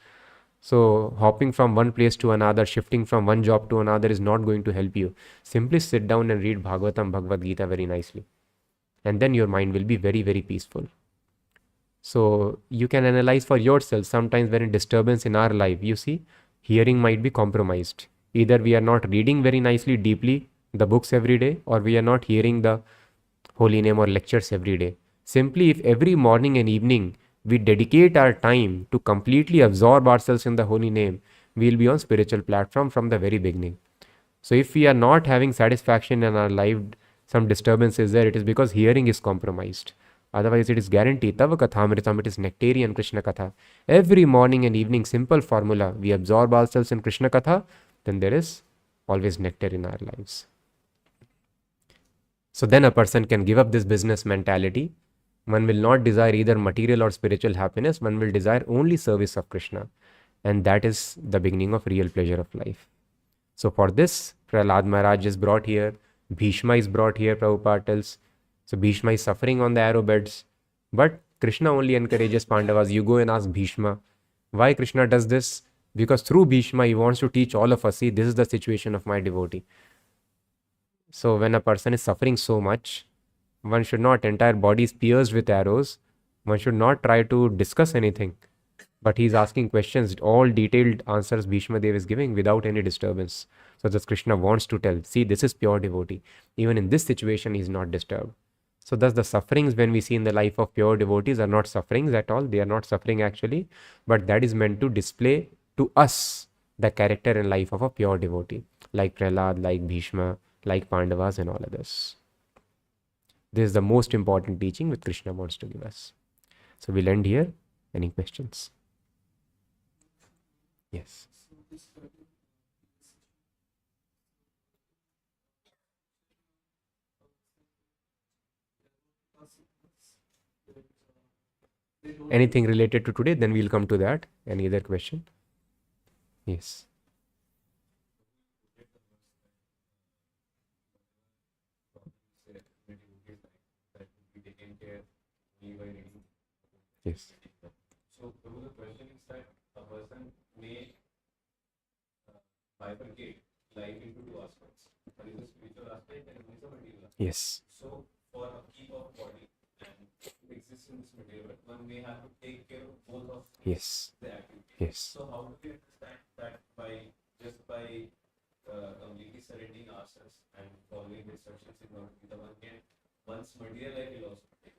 So hopping from one place to another, shifting from one job to another is not going to help you. Simply sit down and read Bhagavatam, Bhagavad Gita very nicely. And then your mind will be very, very peaceful. So you can analyze for yourself. Sometimes when a disturbance in our life, you see, hearing might be compromised. Either we are not reading very nicely, deeply the books every day, or we are not hearing the holy name or lectures every day. Simply if every morning and evening we dedicate our time to completely absorb ourselves in the holy name, we will be on spiritual platform from the very beginning. So if we are not having satisfaction in our life, some disturbance is there, it is because hearing is compromised. Otherwise, it is guaranteed. Tava Kathamritam, it is nectarian Krishna Katha. Every morning and evening, simple formula. We absorb ourselves in Krishna Katha, then there is always nectar in our lives. So then a person can give up this business mentality. One will not desire either material or spiritual happiness. One will desire only service of Krishna. And that is the beginning of real pleasure of life. So for this, Prahlāda Mahārāja is brought here. Bhishma is brought here, Prabhupada tells. So Bhishma is suffering on the arrow beds. But Krishna only encourages Pandavas. You go and ask Bhishma. Why Krishna does this? Because through Bhishma, he wants to teach all of us, see, this is the situation of my devotee. So when a person is suffering so much, one should not, entire body is pierced with arrows. One should not try to discuss anything. But he is asking questions, all detailed answers Bhishma Dev is giving without any disturbance. So thus Krishna wants to tell, see, this is pure devotee. Even in this situation, he is not disturbed. So thus the sufferings when we see in the life of pure devotees are not sufferings at all. They are not suffering actually. But that is meant to display to us the character and life of a pure devotee. Like Prahlāda, like Bhishma, like Pandavas and all others. This is the most important teaching which Krishna wants to give us. So we'll end here. Any questions? Yes. Anything related to today, then we'll come to that. Any other question? Yes. Yes. So the question is that a person may bifurcate life into two aspects. One is the spiritual aspect and one is the material aspect. Yes. So for upkeep of body and to exist in this material, one may have to take care of both of Yes. the activities. Yes. So how do we understand that by completely surrendering ourselves and following the instructions in order to be the one can one's material life will also take.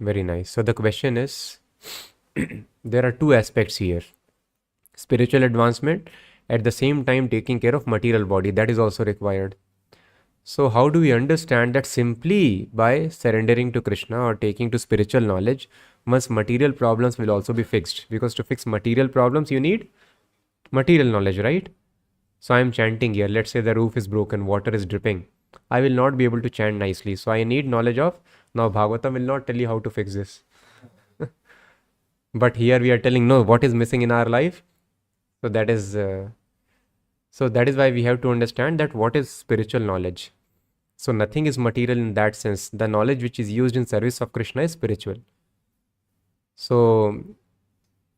Very nice. So the question is, there are two aspects here. Spiritual advancement, at the same time taking care of material body, that is also required. So how do we understand that simply by surrendering to Krishna or taking to spiritual knowledge, one's material problems will also be fixed? Because to fix material problems, you need material knowledge, right? So I am chanting here. Let's say the roof is broken, water is dripping. I will not be able to chant nicely. So I need knowledge of, now Bhagavatam will not tell you how to fix this. But here we are telling, no, what is missing in our life? So that is why we have to understand that what is spiritual knowledge. So nothing is material in that sense. The knowledge which is used in service of Krishna is spiritual. So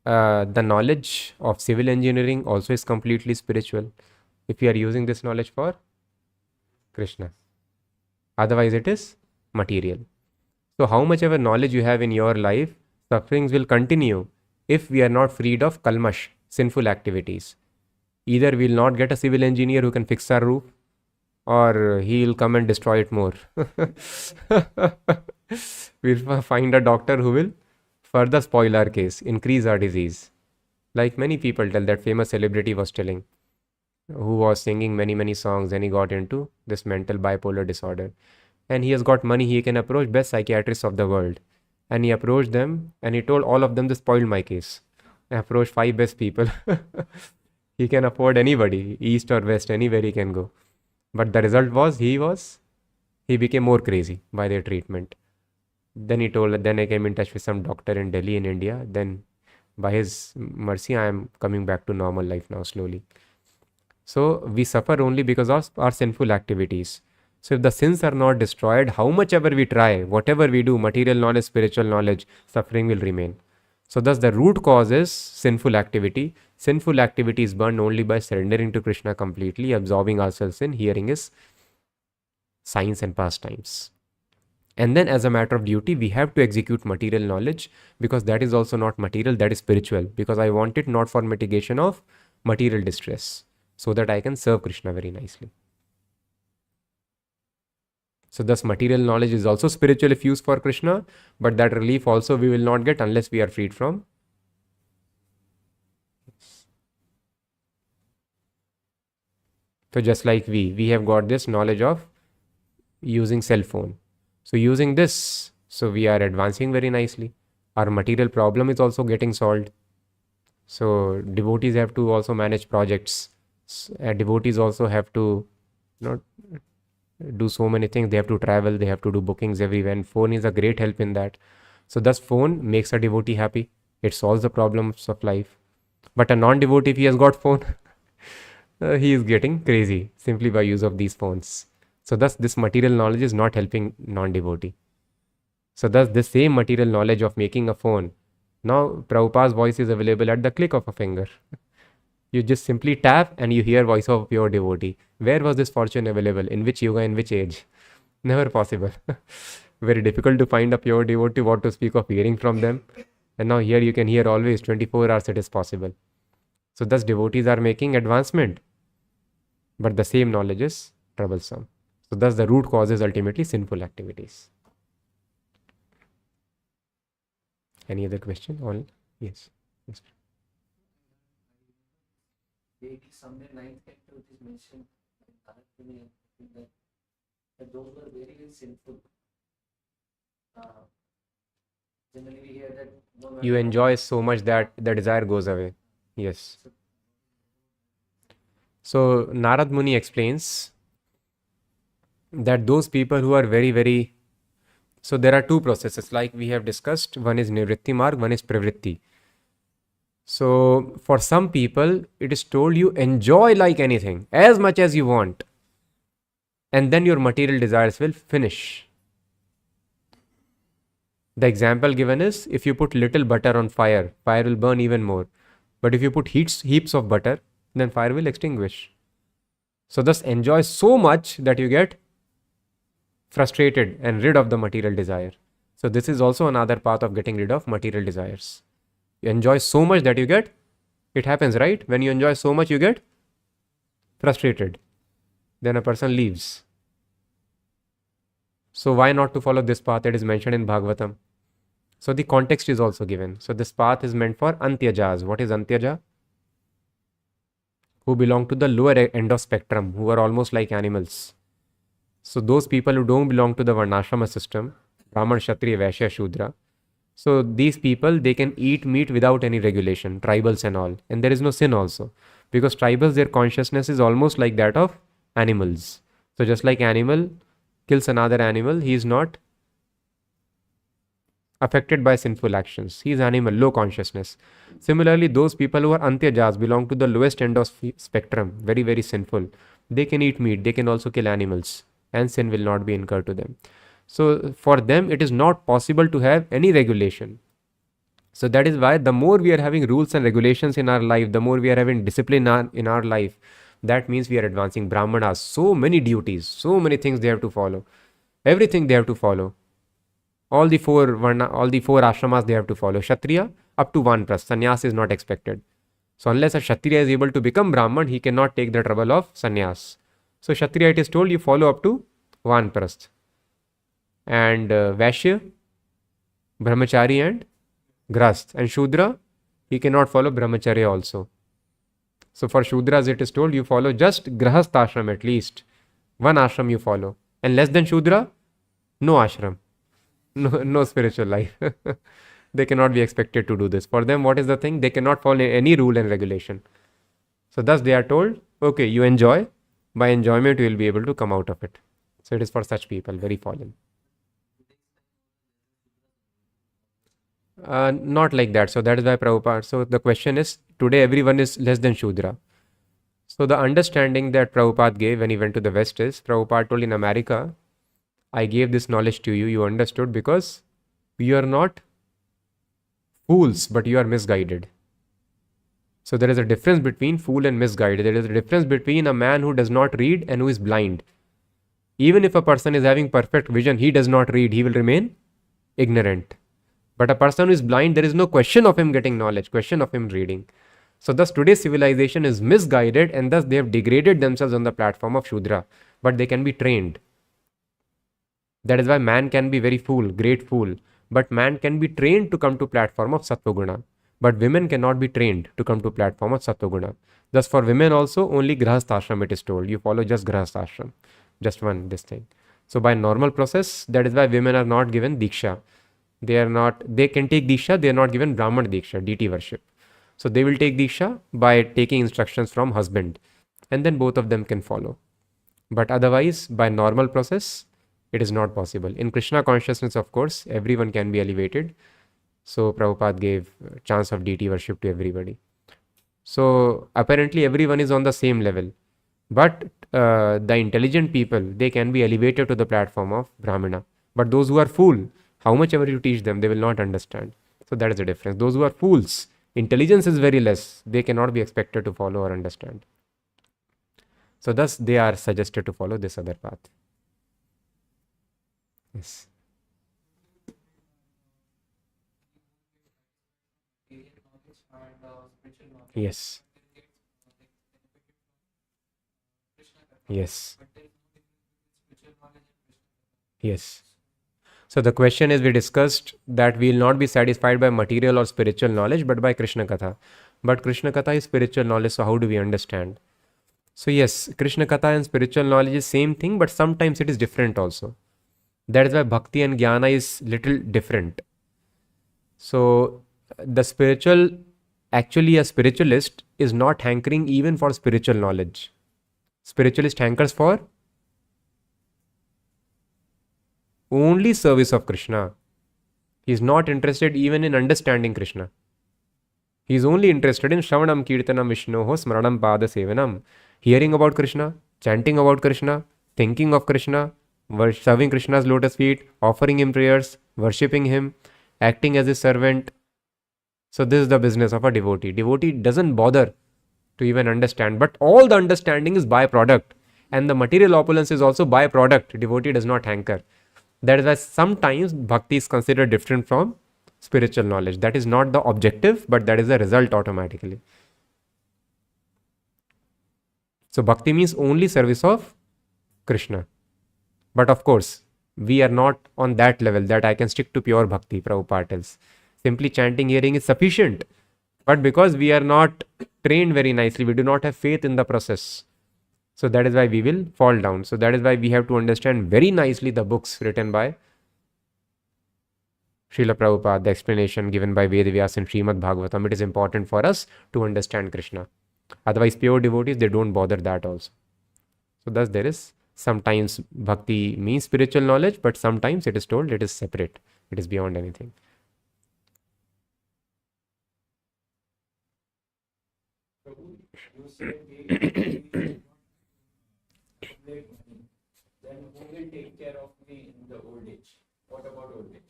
the knowledge of civil engineering also is completely spiritual. If you are using this knowledge for Krishna. Otherwise it is material. So how much ever knowledge you have in your life, sufferings will continue if we are not freed of kalmash, sinful activities. Either we will not get a civil engineer who can fix our roof, or he will come and destroy it more. We'll find a doctor who will further spoil our case, increase our disease. Like many people tell, that famous celebrity was telling, who was singing many songs and he got into this mental bipolar disorder. And he has got money, he can approach best psychiatrists of the world. And he approached them and he told all of them, they spoiled my case. I approached 5 best people. He can afford anybody, east or west, anywhere he can go. But the result was, he became more crazy by their treatment. Then he told, then I came in touch with some doctor in Delhi in India. Then by his mercy, I am coming back to normal life now slowly. So we suffer only because of our sinful activities. So if the sins are not destroyed, how much ever we try, whatever we do, material knowledge, spiritual knowledge, suffering will remain. So thus the root cause is sinful activity. Sinful activity is burned only by surrendering to Krishna completely, absorbing ourselves in hearing his signs and pastimes. And then as a matter of duty, we have to execute material knowledge, because that is also not material, that is spiritual. Because I want it not for mitigation of material distress, so that I can serve Krishna very nicely. So thus material knowledge is also spiritual if used for Krishna, but that relief also we will not get unless we are freed from. So just like we have got this knowledge of using cell phone. So using this So we are advancing very nicely. Our material problem is also getting solved. So devotees have to also manage projects. Devotees also have to not do so many things. They have to travel, they have to do bookings everywhere, and phone is a great help in that. So thus phone makes a devotee happy. It solves the problems of life. But a non-devotee, if he has got phone, he is getting crazy simply by use of these phones. So thus this material knowledge is not helping non-devotee. So thus this same material knowledge of making a phone, now Prabhupada's voice is available at the click of a finger. You just simply tap and you hear voice of pure devotee. Where was this fortune available? In which yoga, in which age? Never possible. Very difficult to find a pure devotee, what to speak of hearing from them. And now here you can hear always 24 hours it is possible. So thus devotees are making advancement. But the same knowledge is troublesome. So thus the root cause is ultimately sinful activities. Any other question? All? Yes. Yes. Somewhere ninth chapter it is mentioned that those were very, very sinful. Generally we hear that You enjoy so much that the desire goes away. Yes. So Narad Muni explains that those people who are very, very... So there are two processes like we have discussed. One is Nivritti Marg, one is Pravritti. So for some people, it is told you enjoy like anything, as much as you want. And then your material desires will finish. The example given is, if you put little butter on fire, fire will burn even more. But if you put heaps of butter, then fire will extinguish. So thus enjoy so much that you get frustrated and rid of the material desire. So this is also another path of getting rid of material desires. You enjoy so much that you get, it happens, right? When you enjoy so much, you get frustrated. Then a person leaves. So why not to follow this path that is mentioned in Bhagavatam? So the context is also given. So this path is meant for Antyajas. What is Antyaja? Who belong to the lower end of spectrum, who are almost like animals. So those people who don't belong to the Varnashrama system, Brahman, Kshatriya, Vaishya, Shudra. So these people, they can eat meat without any regulation, tribals and all. And there is no sin also. Because tribals, their consciousness is almost like that of animals. So just like animal kills another animal, he is not affected by sinful actions. He is animal, low consciousness. Similarly, those people who are Antyajas belong to the lowest end of spectrum, very, very sinful. They can eat meat, they can also kill animals, and sin will not be incurred to them. So for them, it is not possible to have any regulation. So that is why the more we are having rules and regulations in our life, the more we are having discipline in our life, that means we are advancing. Brahmanas, so many duties, so many things they have to follow. Everything they have to follow. All the four ashramas they have to follow. Kshatriya, up to one prasth. Sannyas is not expected. So unless a Kshatriya is able to become Brahman, he cannot take the trouble of sannyas. So Kshatriya, it is told you follow up to one prasth. And Vaishya, Brahmachari and Grahasth. And Shudra, he cannot follow Brahmacharya also. So for Shudras, it is told you follow just Grahasth ashram at least. One ashram you follow. And less than Shudra, no ashram. No spiritual life. They cannot be expected to do this. For them, what is the thing? They cannot follow any rule and regulation. So thus they are told, okay, you enjoy. By enjoyment, you will be able to come out of it. So it is for such people, very fallen. Not like that. So that is why Prabhupada. So the question is, today everyone is less than Shudra. So the understanding that Prabhupada gave when he went to the West is, Prabhupada told in America, I gave this knowledge to you, you understood because you are not fools, but you are misguided. So there is a difference between fool and misguided. There is a difference between a man who does not read and who is blind. Even if a person is having perfect vision, he does not read, he will remain ignorant. But a person who is blind, there is no question of him getting knowledge, question of him reading. So thus today's civilization is misguided and thus they have degraded themselves on the platform of Shudra. But they can be trained. That is why man can be very fool, great fool. But man can be trained to come to platform of Sattva-guna. But women cannot be trained to come to platform of Sattva-guna. Thus for women also only Grahasth ashram it is told. You follow just Grahasth ashram. Just one, this thing. So by normal process, that is why women are not given Diksha. They can take Diksha, they are not given Brahman Diksha, deity worship. So they will take Diksha by taking instructions from husband, and then both of them can follow. But otherwise, by normal process, it is not possible. In Krishna consciousness, of course, everyone can be elevated. So Prabhupada gave chance of deity worship to everybody. So apparently everyone is on the same level. But the intelligent people, they can be elevated to the platform of Brahmana. But those who are fool, how much ever you teach them, they will not understand. So that is the difference. Those who are fools, intelligence is very less. They cannot be expected to follow or understand. So thus they are suggested to follow this other path. Yes. Yes. Yes. Yes. So the question is, we discussed that we will not be satisfied by material or spiritual knowledge, but by Krishna Katha. But Krishna Katha is spiritual knowledge, so how do we understand? So yes, Krishna Katha and spiritual knowledge is same thing, but sometimes it is different also. That is why Bhakti and Jnana is little different. So the spiritual, actually a spiritualist is not hankering even for spiritual knowledge. Spiritualist hankers for only service of Krishna. He is not interested even in understanding Krishna. He is only interested in Shravanam Kirtanam Vishnoho Smaranam Pada Sevanam. Hearing about Krishna, chanting about Krishna, thinking of Krishna, serving Krishna's lotus feet, offering him prayers, worshipping him, acting as his servant. So this is the business of a devotee. Devotee doesn't bother to even understand, but all the understanding is byproduct, and the material opulence is also byproduct. Devotee does not hanker. That is why sometimes bhakti is considered different from spiritual knowledge. That is not the objective, but that is the result automatically. So bhakti means only service of Krishna. But of course, we are not on that level that I can stick to pure bhakti, Prabhupada tells. Simply chanting, hearing is sufficient. But because we are not trained very nicely, we do not have faith in the process. So that is why we will fall down. So that is why we have to understand very nicely the books written by Srila Prabhupada, the explanation given by Vedavyas in Śrīmad-Bhāgavatam. It is important for us to understand Krishna. Otherwise, pure devotees, they don't bother that also. So thus there is sometimes bhakti means spiritual knowledge, but sometimes it is told it is separate. It is beyond anything. You say then who will take care of me in the old age? What about old age?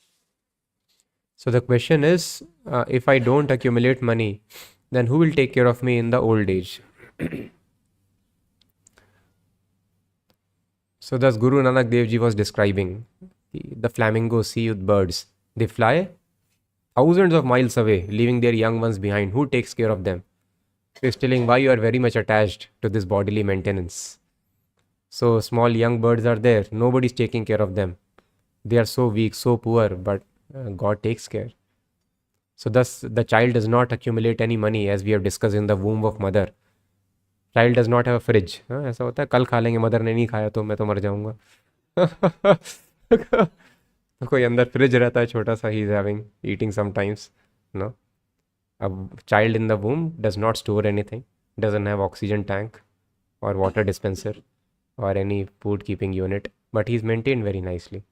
So the question is, if I don't accumulate money, then who will take care of me in the old age? So thus Guru Nanak Dev Ji was describing the flamingos see with birds. They fly thousands of miles away, leaving their young ones behind. Who takes care of them? So he's telling why you are very much attached to this bodily maintenance. So small young birds are there. Nobody is taking care of them. They are so weak, so poor, but God takes care. So thus the child does not accumulate any money, as we have discussed in the womb of mother. Child does not have a fridge. ऐसा होता है कल खा लेंगे, mother ने नहीं खाया तो मैं तो मर जाऊंगा. कोई अंदर फ्रिज रहता है छोटा सा, he is having eating sometimes. No. A child in the womb does not store anything, doesn't have oxygen tank or water dispenser or any food keeping unit, but he is maintained very nicely.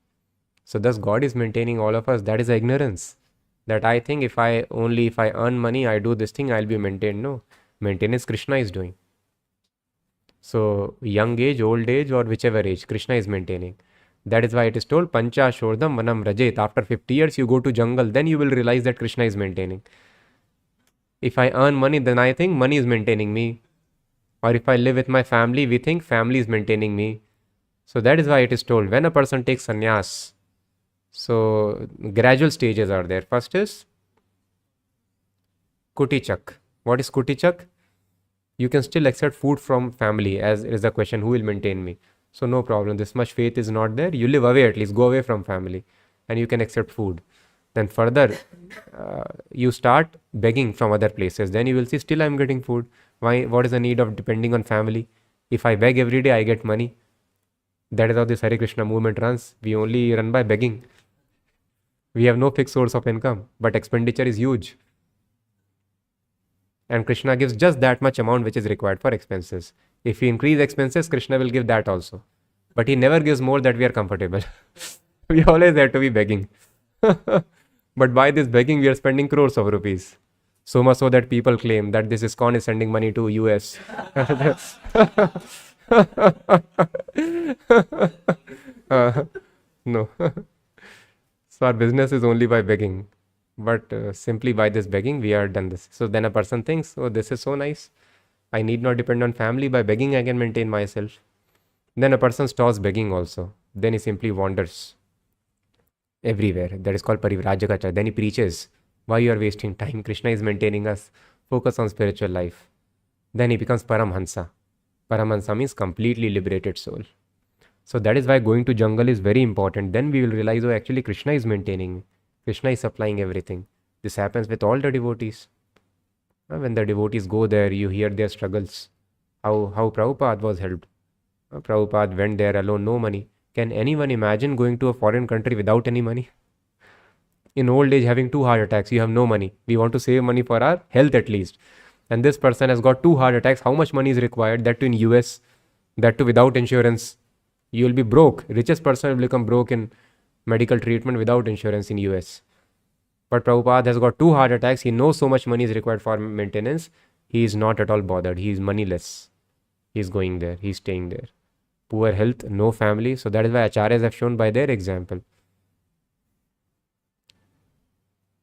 So thus God is maintaining all of us. That is ignorance. That I think if I earn money, I do this thing, I'll be maintained. No. Maintenance Krishna is doing. So young age, old age, or whichever age, Krishna is maintaining. That is why it is told, Pancha Shodham Vanam Rajet. After 50 years, you go to jungle, then you will realize that Krishna is maintaining. If I earn money, then I think money is maintaining me. Or if I live with my family, we think family is maintaining me. So that is why it is told, when a person takes sannyas, so gradual stages are there. First is Kutichak. What is Kutichak? You can still accept food from family, as it is the question, who will maintain me? So no problem, this much faith is not there. You live away, at least go away from family, and you can accept food. Then further, you start begging from other places. Then you will see, still I am getting food. Why? What is the need of depending on family? If I beg every day, I get money. That is how this Hare Krishna movement runs. We only run by begging. We have no fixed source of income, but expenditure is huge. And Krishna gives just that much amount which is required for expenses. If we increase expenses, Krishna will give that also. But he never gives more that we are comfortable. We always have to be begging. But by this begging, we are spending crores of rupees. So much so that people claim that this ISKCON is sending money to US. No. So our business is only by begging. But simply by this begging, we are done this. So then a person thinks, oh, this is so nice. I need not depend on family. By begging, I can maintain myself. Then a person stops begging also. Then he simply wanders everywhere. That is called parivrajakacha. Then he preaches, why you are wasting time? Krishna is maintaining us. Focus on spiritual life. Then he becomes Paramhansa. Paramhansa means completely liberated soul. So that is why going to jungle is very important. Then we will realize, oh, actually Krishna is maintaining me. Krishna is supplying everything. This happens with all the devotees. When the devotees go there, you hear their struggles. How Prabhupada was helped. Prabhupada went there alone, no money. Can anyone imagine going to a foreign country without any money? In old age, having 2 heart attacks, you have no money. We want to save money for our health at least. And this person has got 2 heart attacks. How much money is required? That too in US, that too without insurance. You will be broke. Richest person will become broke in medical treatment without insurance in US. But Prabhupada has got 2 heart attacks. He knows so much money is required for maintenance. He is not at all bothered. He is moneyless. He is going there. He is staying there. Poor health, no family. So that is why Acharyas have shown by their example.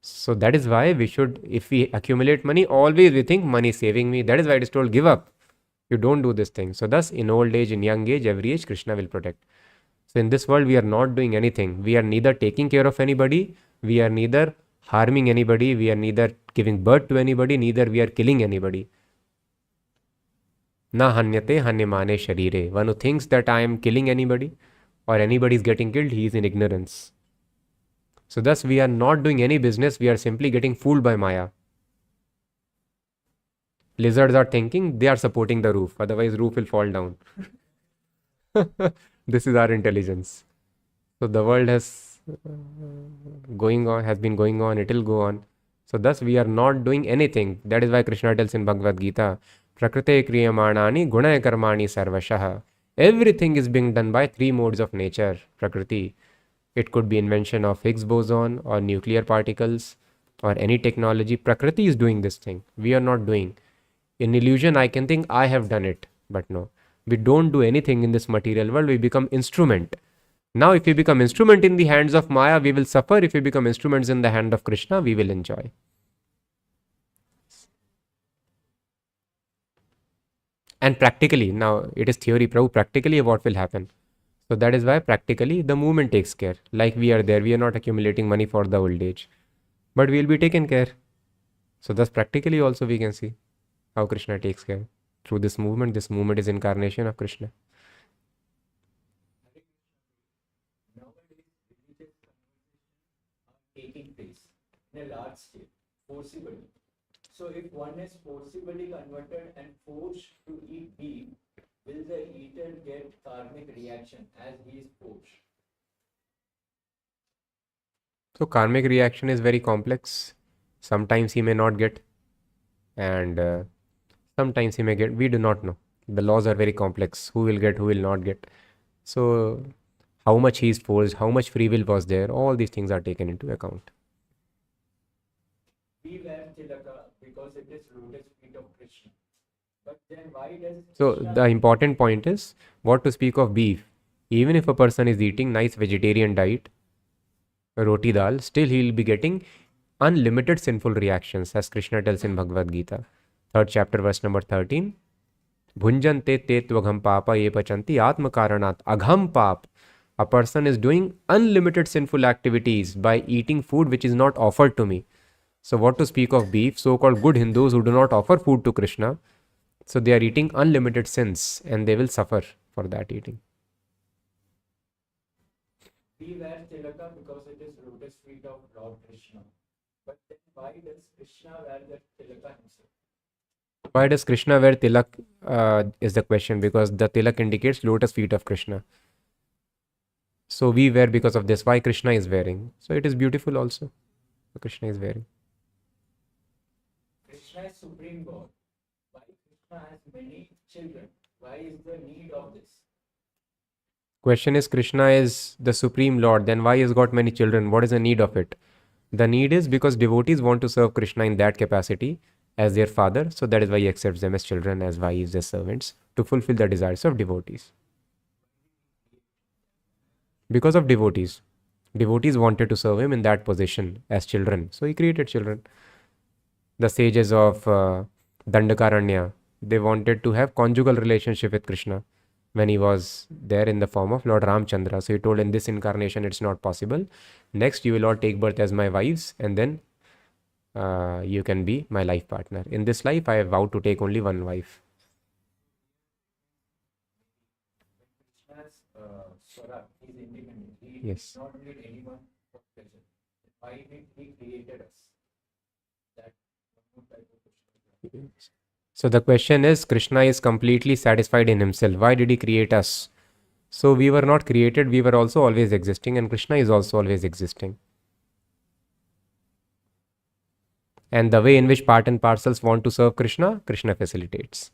So that is why we should, if we accumulate money, always we think money is saving me. That is why it is told, give up. You don't do this thing. So thus, in old age, in young age, every age, Krishna will protect. So in this world, we are not doing anything. We are neither taking care of anybody. We are neither harming anybody. We are neither giving birth to anybody. Neither we are killing anybody. Na hanyate hanyamane sharire. One who thinks that I am killing anybody or anybody is getting killed, he is in ignorance. So thus, we are not doing any business. We are simply getting fooled by Maya. Lizards are thinking they are supporting the roof. Otherwise, roof will fall down. This is our intelligence. So the world has been going on, it will go on. So thus we are not doing anything. That is why Krishna tells in Bhagavad Gita, Prakrite kriyamanani gunaya karmani sarvashaha. Everything is being done by 3 modes of nature, Prakriti. It could be invention of Higgs boson or nuclear particles or any technology. Prakriti is doing this thing. We are not doing. In illusion, I can think I have done it, but no. We don't do anything in this material world. We become instrument. Now, if we become instrument in the hands of Maya, we will suffer. If we become instruments in the hand of Krishna, we will enjoy. And practically, now it is theory, Prabhu, practically what will happen? So that is why practically the movement takes care. Like we are there, we are not accumulating money for the old age, but we will be taken care. So thus practically also we can see how Krishna takes care. Through this movement. This movement is incarnation of Krishna. Nowadays, religious conversations are taking place in a large scale, forcibly. So if one is forcibly converted and forced to eat beef, will the eater get karmic reaction as he is forced? So karmic reaction is very complex. Sometimes he may not get, and sometimes he may get. We do not know. The laws are very complex. Who will get, who will not get. So how much he is forced, how much free will was there, all these things are taken into account. We wear tilaka because it is lotus feet of Krishna. But then why does So Krishna the important point is what to speak of beef. Even if a person is eating nice vegetarian diet, roti dal, still he will be getting unlimited sinful reactions, as Krishna tells in Bhagavad Gita, 3rd chapter, verse number 13. Bhunjante te tvagam papa ye pachanti atma karanat agham pap. A person is doing unlimited sinful activities by eating food which is not offered to me. So what to speak of beef? So-called good Hindus who do not offer food to Krishna. So they are eating unlimited sins and they will suffer for that eating. we wear tilaka because it is lotus feet of Lord Krishna? But then why does Krishna wear that tilaka himself? Why does Krishna wear tilak is the question, because the tilak indicates lotus feet of Krishna. So we wear because of this. Why Krishna is wearing? So it is beautiful also. Krishna is wearing. Krishna is Supreme God. Why Krishna has many children? Why is the need of this? Question is, Krishna is the Supreme Lord, then why he has got many children? What is the need of it? The need is because devotees want to serve Krishna in that capacity as their father, so that is why he accepts them as children, as wives, as servants, to fulfill the desires of devotees. Because of devotees. Devotees wanted to serve him in that position as children, so he created children. The sages of Dandakaranya, they wanted to have conjugal relationship with Krishna when he was there in the form of Lord Ramchandra. So he told, in this incarnation it's not possible. Next you will all take birth as my wives, and then you can be my life partner. In this life I have vowed to take only one wife. Krishna's Swarup is independent. He Yes. does not need anyone for pleasure. Why did he created us? That one more type of question. So the question is, Krishna is completely satisfied in himself. Why did he create us? So we were not created, we were also always existing, and Krishna is also always existing. And the way in which part and parcels want to serve Krishna, Krishna facilitates.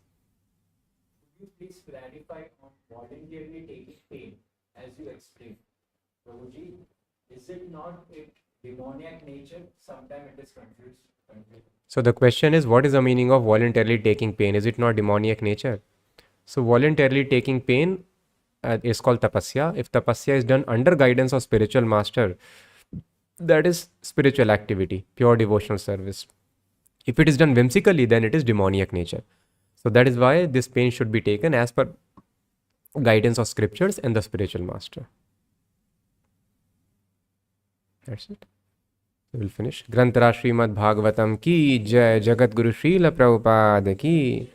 Could you please clarify on voluntarily taking pain as you explained? Prabhuji, is it not a demoniac nature? Sometimes it is confused. So the question is, what is the meaning of voluntarily taking pain? Is it not demoniac nature? So voluntarily taking pain is called tapasya. If tapasya is done under guidance of spiritual master, that is spiritual activity, pure devotional service. If it is done whimsically, then it is demoniac nature. So that is why this pain should be taken as per guidance of scriptures and the spiritual master. That's it. We'll finish. Grantara Śrīmad-Bhāgavatam ki jai, Jagat Guru Srila Prabhupada ki